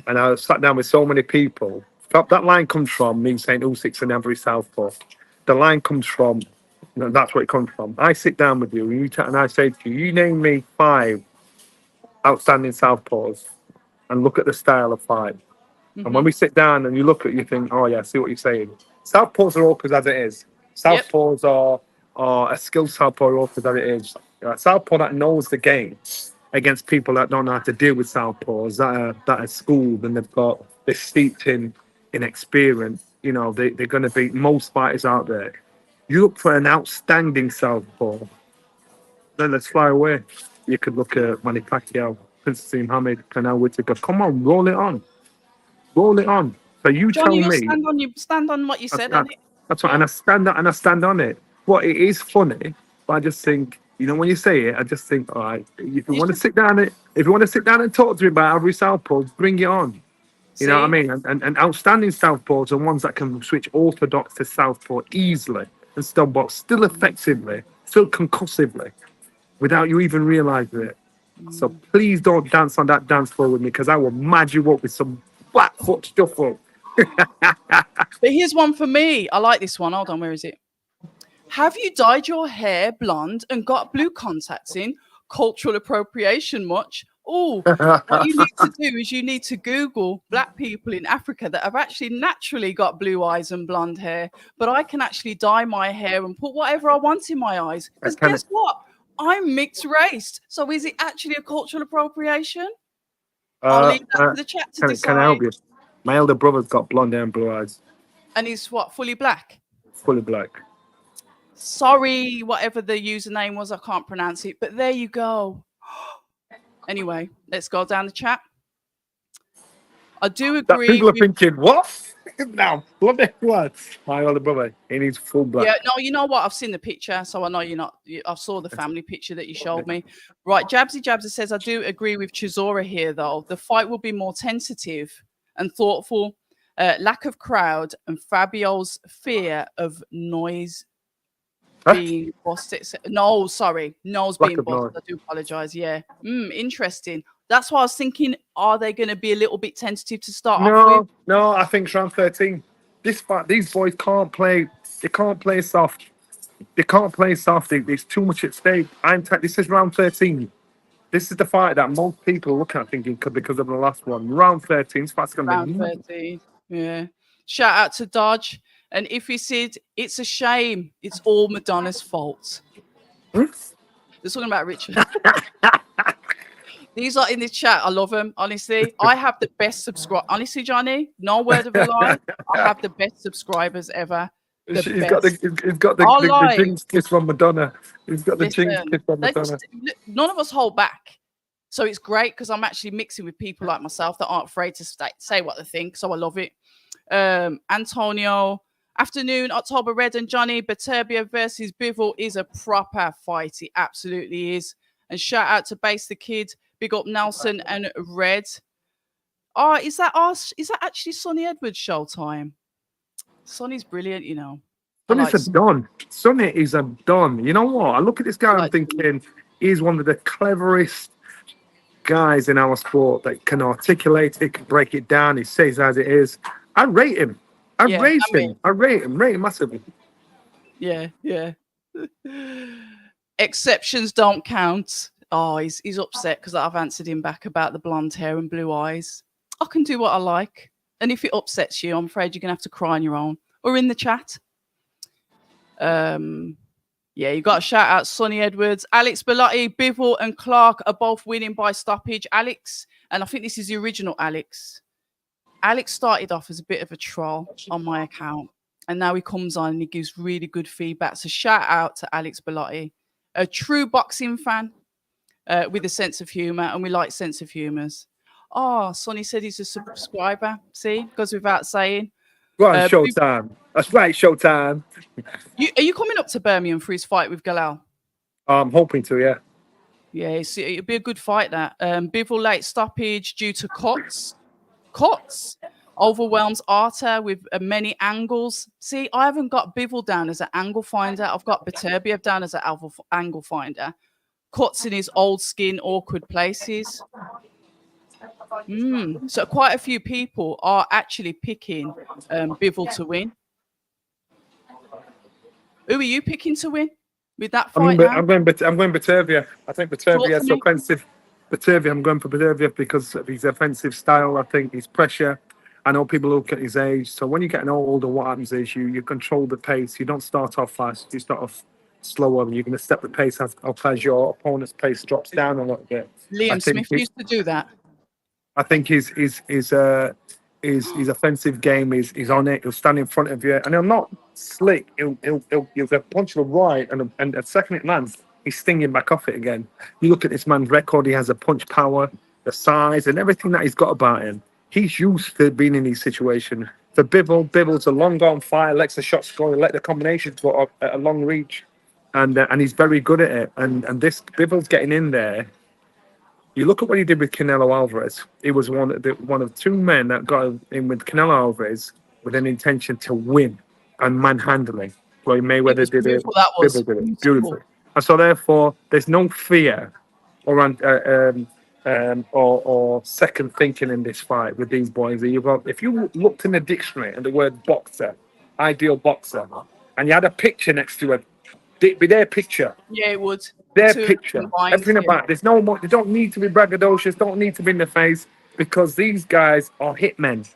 [SPEAKER 3] And I sat down with so many people. That line comes from me saying Usyk's an average southpaw. The line comes from, that's where it comes from. I sit down with you and I say to you, you name me 5 outstanding southpaws and look at the style of fight. And when we sit down and you look at it, you think, oh yeah, I see what you're saying. Southpaws are awkward as it is. Southpaws are a skilled southpaw awkward as it is. A southpaw that knows the game against people that don't know how to deal with southpaws, that are schooled and they're steeped in experience. You know, they're going to beat most fighters out there. You look for an outstanding southpaw, then let's fly away. You could look at Manny Pacquiao, Prince Muhammad, Canal Whitaker. Come on, roll it on. Roll it on. So you
[SPEAKER 2] Johnny,
[SPEAKER 3] tell me.
[SPEAKER 2] Stand on what you said.
[SPEAKER 3] That's right. And I stand on it. Well, it is funny, but I just think, when you say it, I just think, all right, if you want to sit down and talk to me about every southpaw, bring it on. You know what I mean? And outstanding southpaws are ones that can switch orthodox to southpaw easily and still box, still effectively, still concussively, without you even realizing it. So please don't dance on that dance floor with me, because I will mad you up with some flat foot shuffle.
[SPEAKER 2] But here's one for me. I like this one. Hold on, where is it? Have you dyed your hair blonde and got blue contacts in? Cultural appropriation much? Oh, what you need to do is you need to Google black people in Africa that have actually naturally got blue eyes and blonde hair, but I can actually dye my hair and put whatever I want in my eyes. Because guess what? I'm mixed race. So is it actually a cultural appropriation? I'll leave that to the chat to decide.
[SPEAKER 3] Can I help you? My elder brother's got blonde hair and blue eyes.
[SPEAKER 2] And he's what, fully black?
[SPEAKER 3] Fully black.
[SPEAKER 2] Sorry, whatever the username was, I can't pronounce it. But there you go. Anyway, let's go down the chat. I do agree.
[SPEAKER 3] People are thinking, what? Now, blonde hair, what? My older brother, he needs full black.
[SPEAKER 2] Yeah, no, you know what? I've seen the picture, so I know you're not. I saw the family picture that you showed me. Right, Jabsy says, I do agree with Chisora here, though. The fight will be more tentative and thoughtful. Lack of crowd and Fabio's fear of noise being busted. No, sorry. Nose being busted. I do apologize. Yeah. Interesting. That's why I was thinking, are they going to be a little bit tentative to start off with?
[SPEAKER 3] No, I think it's round 13. These boys can't play. They can't play soft. There's too much at stake. This is round 13. This is the fight that most people look at thinking because of the last one. Round 13. This fight's going to be
[SPEAKER 2] round 13. Yeah. Shout out to Dodge. And if he said, it's a shame, it's all Madonna's fault. They're talking about Richard. These are in the chat. I love them. Honestly, I have the best subscribe. Honestly, Johnny, no word of a lie. I have the best subscribers ever.
[SPEAKER 3] He's got
[SPEAKER 2] Our
[SPEAKER 3] the
[SPEAKER 2] lives.
[SPEAKER 3] jinx kiss from Madonna. He's got the jinx
[SPEAKER 2] Listen,
[SPEAKER 3] kiss from Madonna.
[SPEAKER 2] none of us hold back. So it's great because I'm actually mixing with people like myself that aren't afraid to say what they think. So I love it. Antonio, afternoon, October Red and Johnny, Beterbiev versus Bivol is a proper fight. It absolutely is. And shout out to Base the Kid. Big up Nelson and Red. Oh, is that actually Sonny Edwards' showtime? Sonny's brilliant, you know.
[SPEAKER 3] Sonny's a don. Sonny is a don. You know what? I look at this guy, I'm thinking he's one of the cleverest guys in our sport that can articulate it, can break it down. He says as it is. I rate him. I rate him massively.
[SPEAKER 2] Yeah. Exceptions don't count. Oh, he's upset because I've answered him back about the blonde hair and blue eyes. I can do what I like. And if it upsets you, I'm afraid you're going to have to cry on your own or in the chat. Yeah, you got to shout out Sonny Edwards, Alex Bellotti, Bivol and Clarke are both winning by stoppage. Alex, and I think this is the original Alex. Alex started off as a bit of a troll on my account, and now he comes on and he gives really good feedback. So shout out to Alex Bellotti, a true boxing fan with a sense of humor, and we like sense of humors. Oh, Sonny said he's a subscriber. See, goes without saying.
[SPEAKER 3] Go on, Showtime. That's right, Showtime.
[SPEAKER 2] Are you coming up to Birmingham for his fight with Galal?
[SPEAKER 3] I'm hoping to, yeah.
[SPEAKER 2] Yeah, it'll be a good fight, that. Bivol late stoppage due to cuts. Overwhelms Arter with many angles. See, I haven't got Bivol down as an angle finder. I've got Beterbiev down as an angle finder. Cuts in his old skin, awkward places. So quite a few people are actually picking Bivol to win. Who are you picking to win with that fight?
[SPEAKER 3] I'm going Beterbiev. I think Beterbiev is offensive. Beterbiev, I'm going for Beterbiev because of his offensive style. I think his pressure. I know people look at his age. So when you get an older, what happens is you control the pace. You don't start off fast. You start off slower. You're going to step the pace up as your opponent's pace drops down a little bit.
[SPEAKER 2] Liam Smith used to do that.
[SPEAKER 3] I think his offensive game is on it. He'll stand in front of you, and he'll not slick. He'll punch to the right, and a second it lands, he's stinging back off it again. You look at this man's record; he has a punch power, the size, and everything that he's got about him. He's used to being in these situations. For Bivol's a long on fire, lets the shots go, let the combinations go up at a long reach, and he's very good at it. And this Bivol's getting in there. You look at what he did with Canelo Alvarez. He was one of two men that got in with Canelo Alvarez with an intention to win and manhandling. Well, Mayweather did it. Bivol did it. Beautiful. And so therefore, there's no fear or second thinking in this fight with these boys. If you looked in the dictionary at the word boxer, ideal boxer, and you had a picture next to it, it'd be their picture.
[SPEAKER 2] Yeah, it would.
[SPEAKER 3] Their picture, everything about there's no more. They don't need to be braggadocious. Don't need to be in the face because these guys are hitmen.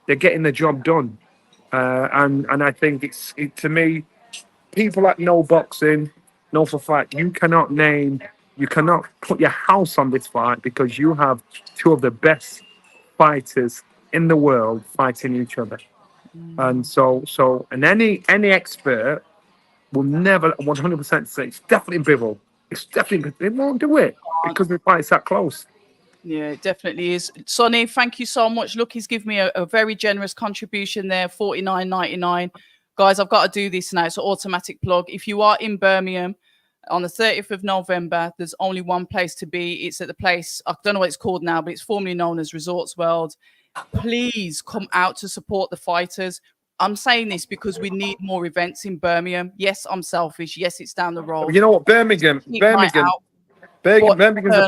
[SPEAKER 3] They're getting the job done, and I think to me, people that know boxing know for a fact you cannot put your house on this fight because you have two of the best fighters in the world fighting each other, and any expert will never 100% say it's definitely Bivol. It's definitely, they won't do it because the fight's that close.
[SPEAKER 2] Yeah, it definitely is. Sonny, thank you so much. Look, he's given me a very generous contribution there, $49.99. Guys, I've got to do this now. It's an automatic plug. If you are in Birmingham on the 30th of November, there's only one place to be. It's at the place, I don't know what it's called now, but it's formerly known as Resorts World. Please come out to support the fighters. I'm saying this because we need more events in Birmingham. Yes, I'm selfish. Yes, it's down the road.
[SPEAKER 3] You know what? Birmingham's a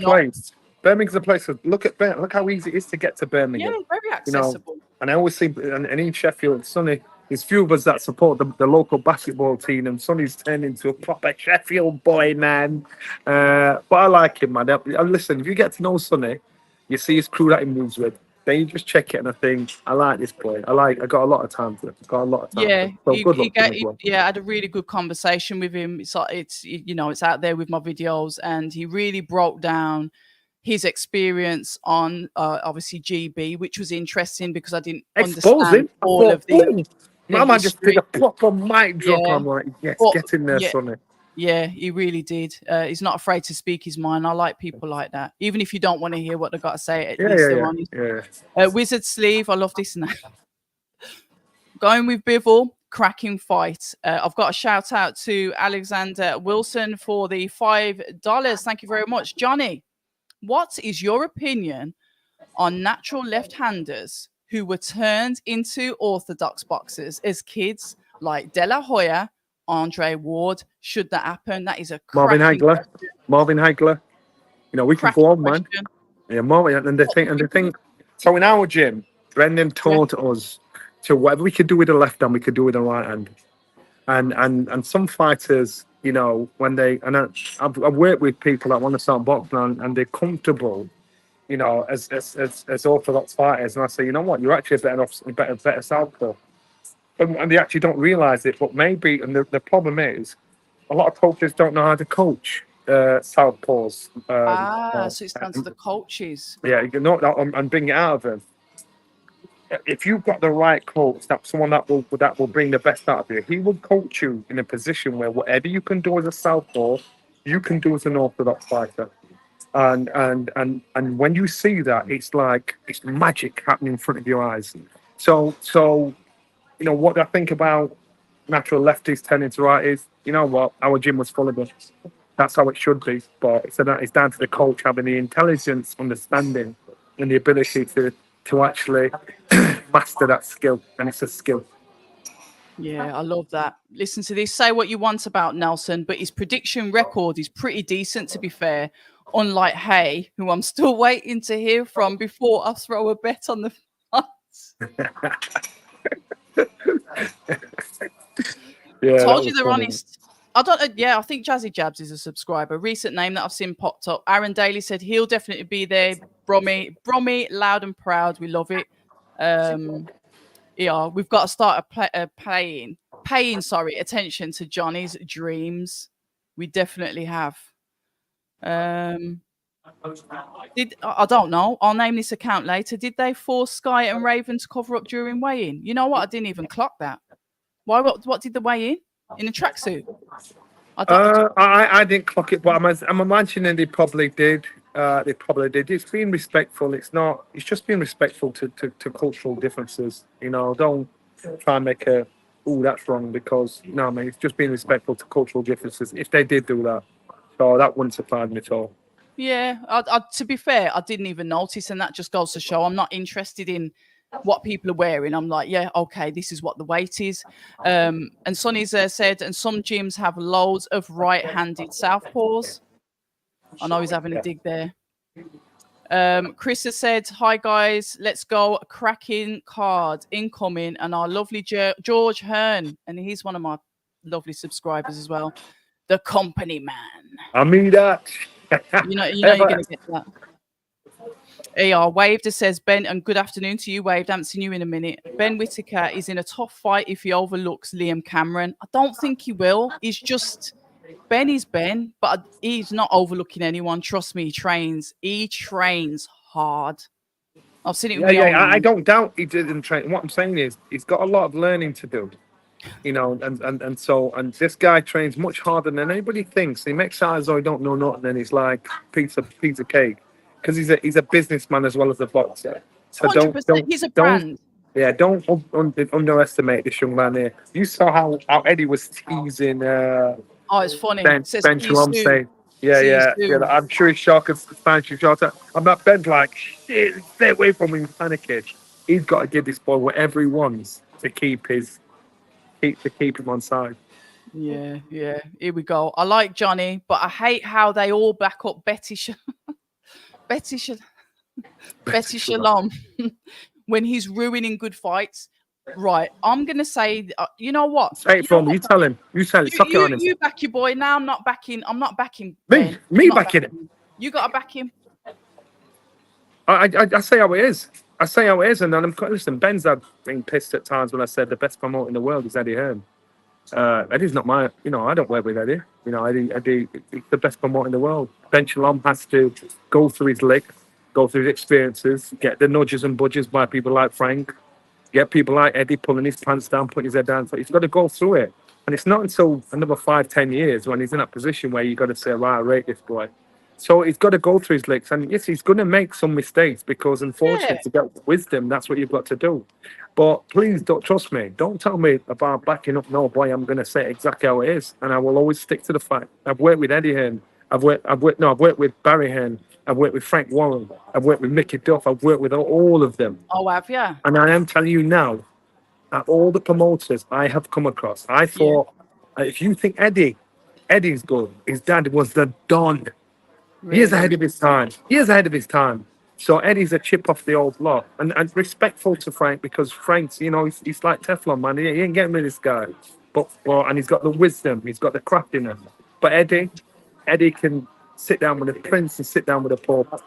[SPEAKER 3] place. Birmingham's a place. Look how easy it is to get to Birmingham.
[SPEAKER 2] Yeah, very accessible.
[SPEAKER 3] And I always see, and in Sheffield, Sonny, there's few of us that support the local basketball team, and Sonny's turned into a proper Sheffield boy, man. But I like him, man. Listen, if you get to know Sonny, you see his crew that he moves with. Then you just check it, and I think I like this boy. I got a lot of time for him.
[SPEAKER 2] Yeah, I had a really good conversation with him. It's out there with my videos, and he really broke down his experience on obviously GB, which was interesting because I didn't
[SPEAKER 3] Expose
[SPEAKER 2] understand
[SPEAKER 3] him. I
[SPEAKER 2] all
[SPEAKER 3] thought,
[SPEAKER 2] of the
[SPEAKER 3] my man just did
[SPEAKER 2] history.
[SPEAKER 3] a proper mic drop.
[SPEAKER 2] Yeah.
[SPEAKER 3] I'm like, yes,
[SPEAKER 2] But,
[SPEAKER 3] get in there,
[SPEAKER 2] yeah.
[SPEAKER 3] Sonny.
[SPEAKER 2] Yeah, he really did. He's not afraid to speak his mind. I like people like that. Even if you don't want to hear what they've got to say, at least they're honest. Wizard Sleeve, I love this now. Going with Bivol, cracking fight. I've got a shout out to Alexander Wilson for the $5. Thank you very much. Johnny, what is your opinion on natural left-handers who were turned into orthodox boxers as kids, like De La Hoya, Andre Ward? Should that happen? That is a
[SPEAKER 3] Marvin Hagler.
[SPEAKER 2] question.
[SPEAKER 3] Marvin Hagler. You know, we can go on, man. Yeah, Marvin. And they think. So in our gym, Brendan taught us to whatever we could do with the left hand, we could do with the right hand. And some fighters, you know, when I've worked with people that want to start boxing and they're comfortable, you know, as orthodox fighters, and I say, you know what, you're actually a better southpaw. And they actually don't realize it, but maybe, and the problem is, a lot of coaches don't know how to coach southpaws.
[SPEAKER 2] So it's down to the coaches.
[SPEAKER 3] Yeah, you know, and bring it out of them. If you've got the right coach, that's someone that will bring the best out of you. He will coach you in a position where whatever you can do as a southpaw, you can do as an orthodox fighter. And when you see that, it's like it's magic happening in front of your eyes. So you know what I think about natural lefties turning to righties. You know what? Our gym was full of them. That's how it should be. But it's down to the coach having the intelligence, understanding, and the ability to actually master that skill. And it's a skill.
[SPEAKER 2] Yeah, I love that. Listen to this. Say what you want about Nelson, but his prediction record is pretty decent, to be fair. Unlike Hay, who I'm still waiting to hear from before I throw a bet on the fight.
[SPEAKER 3] Yeah,
[SPEAKER 2] told you they're honest. I think Jazzy Jabs is a subscriber. Recent name that I've seen popped up. Aaron Daly said he'll definitely be there. Brommy, loud and proud. We love it. Yeah, we've got to start paying attention to Johnny's dreams. We definitely have. I don't know. I'll name this account later. Did they force Sky and Raven to cover up during weigh-in? You know what? I didn't even clock that. Why? What did the weigh-in in a tracksuit?
[SPEAKER 3] I didn't clock it, but I'm imagining they probably did. It's being respectful. It's just being respectful to cultural differences. You know, don't try and make that's wrong, because no, man, it's just being respectful to cultural differences. If they did do that, so that wouldn't surprise me at all.
[SPEAKER 2] Yeah, to be fair, I didn't even notice, and that just goes to show I'm not interested in what people are wearing. I'm like, yeah, okay, this is what the weight is. And Sonny's said, and some gyms have loads of right-handed southpaws. I know he's having a dig there. Chris has said, hi guys, let's go. A cracking card incoming, and our lovely George Hearn, and he's one of my lovely subscribers as well. The company man.
[SPEAKER 3] I mean that.
[SPEAKER 2] you know you're gonna get that. AR Waved says, Ben, and good afternoon to you, Waved. I haven't seen you in a minute. Ben Whitaker is in a tough fight if he overlooks Liam Cameron. I don't think he will. Ben is Ben, but he's not overlooking anyone. Trust me, he trains hard. I've seen it.
[SPEAKER 3] I don't doubt he didn't train. What I'm saying is he's got a lot of learning to do. You know, and this guy trains much harder than anybody thinks. He makes out as though he don't know nothing, and he's like piece of cake, because he's a businessman as well as a boxer. So
[SPEAKER 2] 100%, he's a brand.
[SPEAKER 3] Don't underestimate this young man here. You saw how Eddie was teasing.
[SPEAKER 2] It's funny.
[SPEAKER 3] Ben Shalom. Yeah. I'm sure he's shocked. I'm not. Ben's like, shit, stay away from him, panicking. He's got to give this boy whatever he wants to keep him on side.
[SPEAKER 2] Yeah. Here we go. I like Johnny, but I hate how they all back up Betty Shalom when he's ruining good fights. Right, I'm gonna say, you know what?
[SPEAKER 3] Say it for me. You tell him. Suck it on him.
[SPEAKER 2] You back your boy. Now I'm not backing.
[SPEAKER 3] Me backing him.
[SPEAKER 2] You gotta back him.
[SPEAKER 3] I say how it is. And then listen. Ben's had been pissed at times when I said the best promoter in the world is Eddie Hearn. Eddie's not my. You know, I don't work with Eddie. You know, Eddie, he's the best promoter in the world. Ben Shalom has to go through his licks, go through his experiences, get the nudges and budges by people like Frank, get people like Eddie pulling his pants down, putting his head down. So he's got to go through it. And it's not until another 5-10 years when he's in that position where you've got to say, right, I rate this boy. So he's got to go through his licks. And yes, he's going to make some mistakes because, unfortunately, to get wisdom, that's what you've got to do. But please don't trust me. Don't tell me about backing up. No, boy, I'm going to say exactly how it is. And I will always stick to the fact. I've worked with Eddie Hearn. I've worked with Barry Hearn. I've worked with Frank Warren. I've worked with Mickey Duff. I've worked with all of them.
[SPEAKER 2] Oh, have you?
[SPEAKER 3] And I am telling you now, at all the promoters I have come across, I thought, if you think Eddie's good, his dad was the Don. Really? He is ahead of his time. So Eddie's a chip off the old block. And respectful to Frank, because Frank's, he's like Teflon, man. He ain't getting rid of this guy. And he's got the wisdom. He's got the craftiness. But Eddie can sit down with a prince and sit down with a pauper.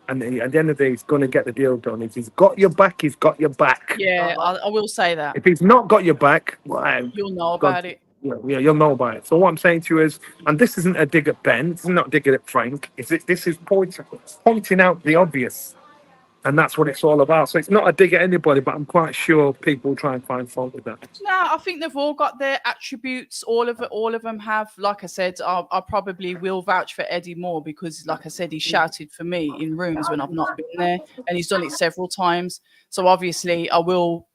[SPEAKER 3] And at the end of the day, he's going to get the deal done. If he's got your back, he's got your back.
[SPEAKER 2] Yeah, I will say that.
[SPEAKER 3] If he's not got your back, well,
[SPEAKER 2] you'll know about it.
[SPEAKER 3] Yeah, you'll know about it. So what I'm saying to you is, and this isn't a dig at Ben, this is not a dig at Frank, this is pointing out the obvious. And that's what it's all about. So it's not a dig at anybody, but I'm quite sure people try and find fault with that.
[SPEAKER 2] No, I think they've all got their attributes. All of them have. Like I said, I probably will vouch for Eddie more because, like I said, he shouted for me in rooms when I've not been there, and he's done it several times. So obviously, I will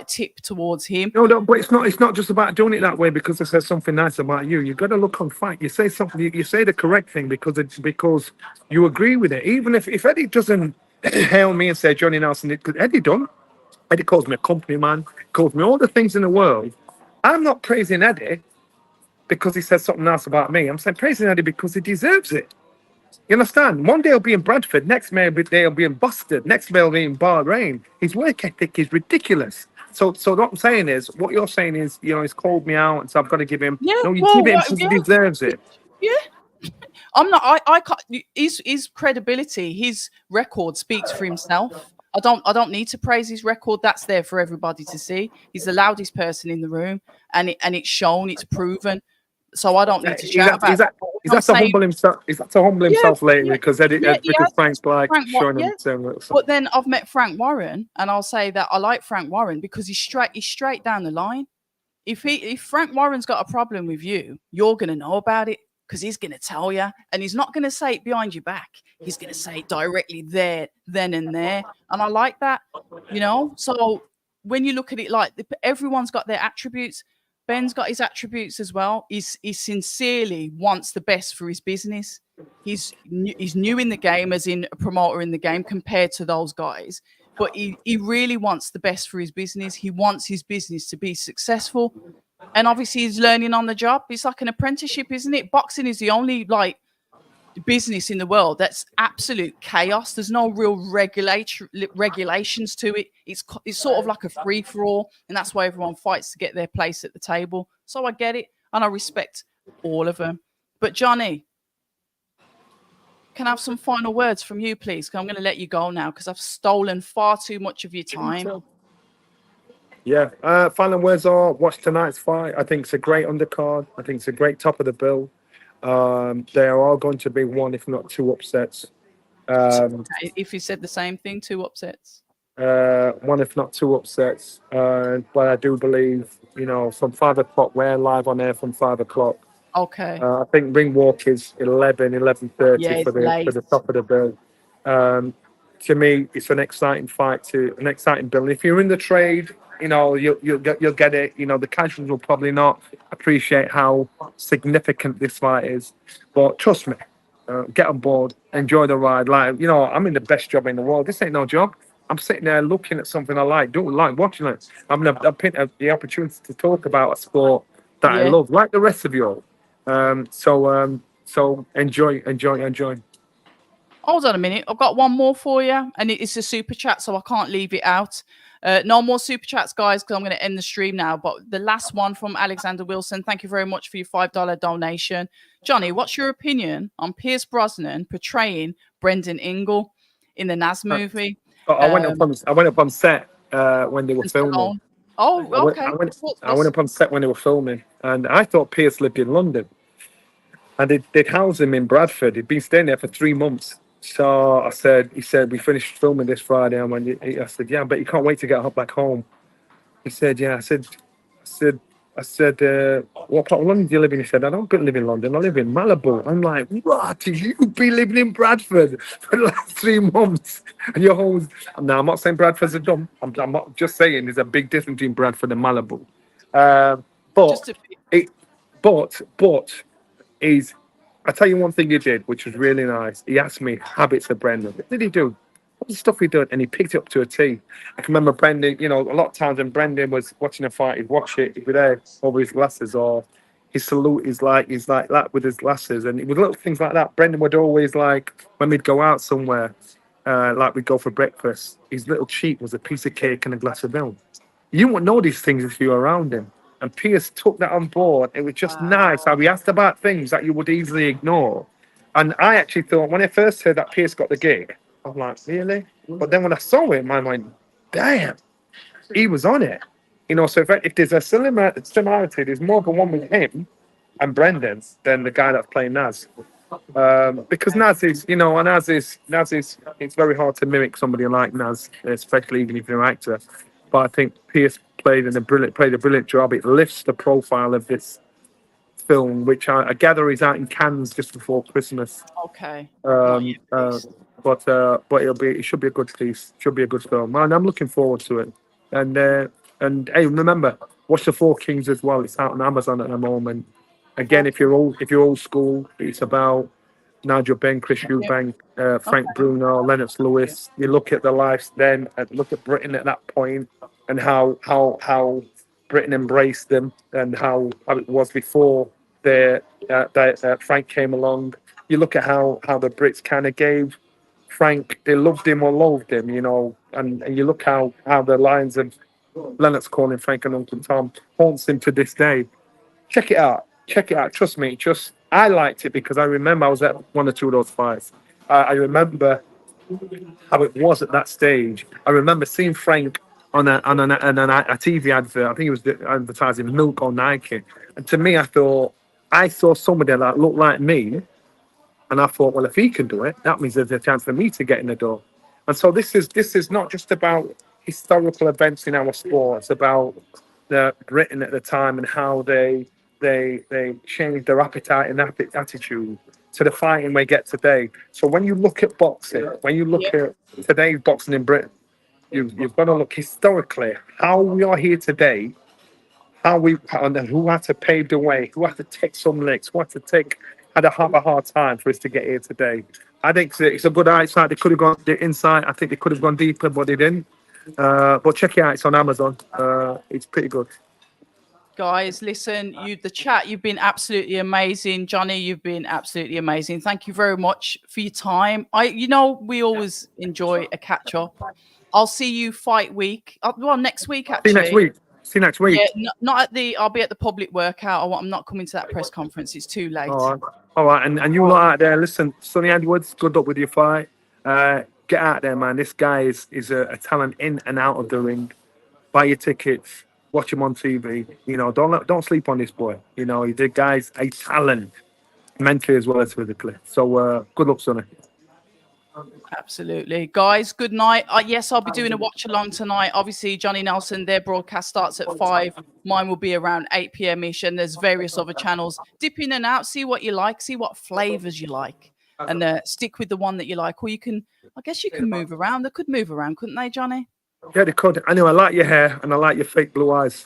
[SPEAKER 2] tip towards him.
[SPEAKER 3] No, but it's not just about doing it that way because it says something nice about you. You've got to look on fight. You say something. You say the correct thing because you agree with it. Even if Eddie doesn't hail me and say Johnny Nelson, because Eddie done. Eddie calls me a company man, calls me all the things in the world. I'm not praising Eddie because he says something nice about me. I'm saying praising Eddie because he deserves it. You understand? One day he'll be in Bradford, next day he'll be in Boston, next day he'll be in Bahrain. His work ethic is ridiculous. So what I'm saying is, what you're saying is, he's called me out, and so I've got to give him.
[SPEAKER 2] Yeah,
[SPEAKER 3] no, you give him because he deserves it.
[SPEAKER 2] Yeah. I'm not. I can't. His credibility, his record speaks for himself. I don't need to praise his record. That's there for everybody to see. He's the loudest person in the room, and it's shown. It's proven. So I don't need to shout about it.
[SPEAKER 3] He's had to humble himself. He's had to humble himself lately because Frank's like showing him.
[SPEAKER 2] But then I've met Frank Warren, and I'll say that I like Frank Warren because he's straight down the line. If Frank Warren's got a problem with you, you're gonna know about it. Because he's going to tell you, and he's not going to say it behind your back. He's going to say it directly there, then and there. And I like that, So when you look at it like everyone's got their attributes, Ben's got his attributes as well. He sincerely wants the best for his business. He's new in the game, as in a promoter in the game, compared to those guys. But he really wants the best for his business. He wants his business to be successful. And obviously he's learning on the job. It's like an apprenticeship, isn't it? Boxing is the only business in the world that's absolute chaos. There's no real regulations to it. It's sort of like a free for all, and that's why everyone fights to get their place at the table. So I get it, and I respect all of them. But Johnny, can I have some final words from you, please? Because I'm going to let you go now because I've stolen far too much of your time.
[SPEAKER 3] Yeah, final words are watch tonight's fight. I think it's a great undercard. I think it's a great top of the bill. There are going to be one, if not two upsets.
[SPEAKER 2] If you said the same thing, two upsets.
[SPEAKER 3] One, if not two upsets. But I do believe, from 5 o'clock, we're live on air from 5 o'clock.
[SPEAKER 2] Okay.
[SPEAKER 3] I think ring walk is 11:30 for the top of the bill. To me, it's an exciting fight, an exciting bill. If you're in the trade, you'll get it. The casuals will probably not appreciate how significant this fight is, but trust me, get on board, enjoy the ride. I'm in the best job in the world. This ain't no job. I'm sitting there looking at something I like, watching it. I've picked the opportunity to talk about a sport that I love, like the rest of you all. So enjoy.
[SPEAKER 2] Hold on a minute. I've got one more for you, and it's a super chat, so I can't leave it out. No more super chats, guys, because I'm going to end the stream now. But the last one from Alexander Wilson. Thank you very much for your $5 donation. Johnny, what's your opinion on Pierce Brosnan portraying Brendan Ingle in the Nas movie?
[SPEAKER 3] I went up on set when they were filming.
[SPEAKER 2] Oh, okay.
[SPEAKER 3] I went up on set when they were filming, and I thought Pierce lived in London. and they'd housed him in Bradford. He'd been staying there for 3 months. So he said, we finished filming this Friday. I said, yeah, but you can't wait to get back home. He said, yeah. I said, what part of London do you live in? He said, I don't live in London. I live in Malibu. I'm like, what? You be living in Bradford for the last 3 months? And you're home. Now, I'm not saying Bradford's a dumb. I'm not just saying there's a big difference between Bradford and Malibu. But I tell you one thing he did, which was really nice. He asked me habits of Brendan. What did he do? What was the stuff he did? And he picked it up to a T. I can remember Brendan, a lot of times when Brendan was watching a fight, he'd watch it, he'd be there over his glasses, or his salute is like that with his glasses. And with little things like that, Brendan would always, like, when we'd go out somewhere, like we'd go for breakfast, his little cheek was a piece of cake and a glass of milk. You wouldn't know these things if you were around him. And Pierce took that on board. It was just nice how he asked about things that you would easily ignore. And I actually thought, when I first heard that Pierce got the gig, I'm like, really? But then when I saw him, I went, damn, he was on it. So if there's a similarity, there's more of a one with him and Brendan than the guy that's playing Naz. Because Naz is, Naz is, it's very hard to mimic somebody like Naz, especially even if you're an actor. But I think Pierce played a brilliant job. It lifts the profile of this film, which I gather is out in Cannes just before Christmas.
[SPEAKER 2] Okay.
[SPEAKER 3] But it should be a good piece. Should be a good film, and I'm looking forward to it. And hey, remember, watch The Four Kings as well. It's out on Amazon at the moment. Again, if you're old school, it's about Nigel Benn, Chris Eubank, Frank Bruno, Lennox Lewis. You look at the lives then, and look at Britain at that point, and how Britain embraced them, and how it was before Frank came along. You look at how the Brits kind of gave Frank, they loved him or loathed him, and you look how the lines of Lennox calling Frank and Uncle Tom haunts him to this day. Check it out. Trust me. I liked it because I remember I was at one or two of those fights. I remember how it was at that stage. I remember seeing Frank on a TV advert. I think it was advertising milk or Nike. And to me, I saw somebody that looked like me. And I thought, well, if he can do it, that means there's a chance for me to get in the door. And so this is not just about historical events in our sport. It's about Britain at the time and how they changed their appetite and attitude to the fighting we get today. So when you look at boxing, when you look at today's boxing in Britain, you've got to look historically how we are here today, who had to pave the way, who had to take some licks, who had to have a hard time for us to get here today. I think it's a good outside. They could have gone inside. I think they could have gone deeper, but they didn't. But check it out. It's on Amazon. It's pretty good.
[SPEAKER 2] Guys, listen, the chat, you've been absolutely amazing. Johnny, you've been absolutely amazing. Thank you very much for your time. We always enjoy a catch up. I'll see you fight week. Well, next week, actually.
[SPEAKER 3] See you next week.
[SPEAKER 2] Yeah, not I'll be at the public workout. I'm not coming to that press conference. It's too late.
[SPEAKER 3] All right. And you lot out there, listen, Sonny Edwards, good luck with your fight. Get out there, man. This guy is a talent in and out of the ring. Buy your tickets. Watch him on TV. Don't sleep on this boy. The guy's a talent, mentally as well as physically. So good luck, Sonny.
[SPEAKER 2] Absolutely. Guys, good night. Yes, I'll be doing a watch along tonight. Obviously, Johnny Nelson, their broadcast starts at 5. Mine will be around 8 p.m-ish, and there's various other channels. Dip in and out, see what you like, see what flavors you like, and stick with the one that you like. Or I guess you can move around. They could move around, couldn't they, Johnny?
[SPEAKER 3] Yeah, they could. Anyway, I like your hair and I like your fake blue eyes.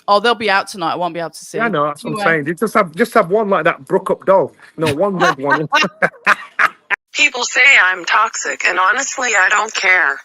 [SPEAKER 2] Oh, they'll be out tonight. I won't be able to see.
[SPEAKER 3] Yeah, I know. That's what I'm saying. You just have one like that broke up doll. One red one.
[SPEAKER 1] People say I'm toxic, and honestly, I don't care.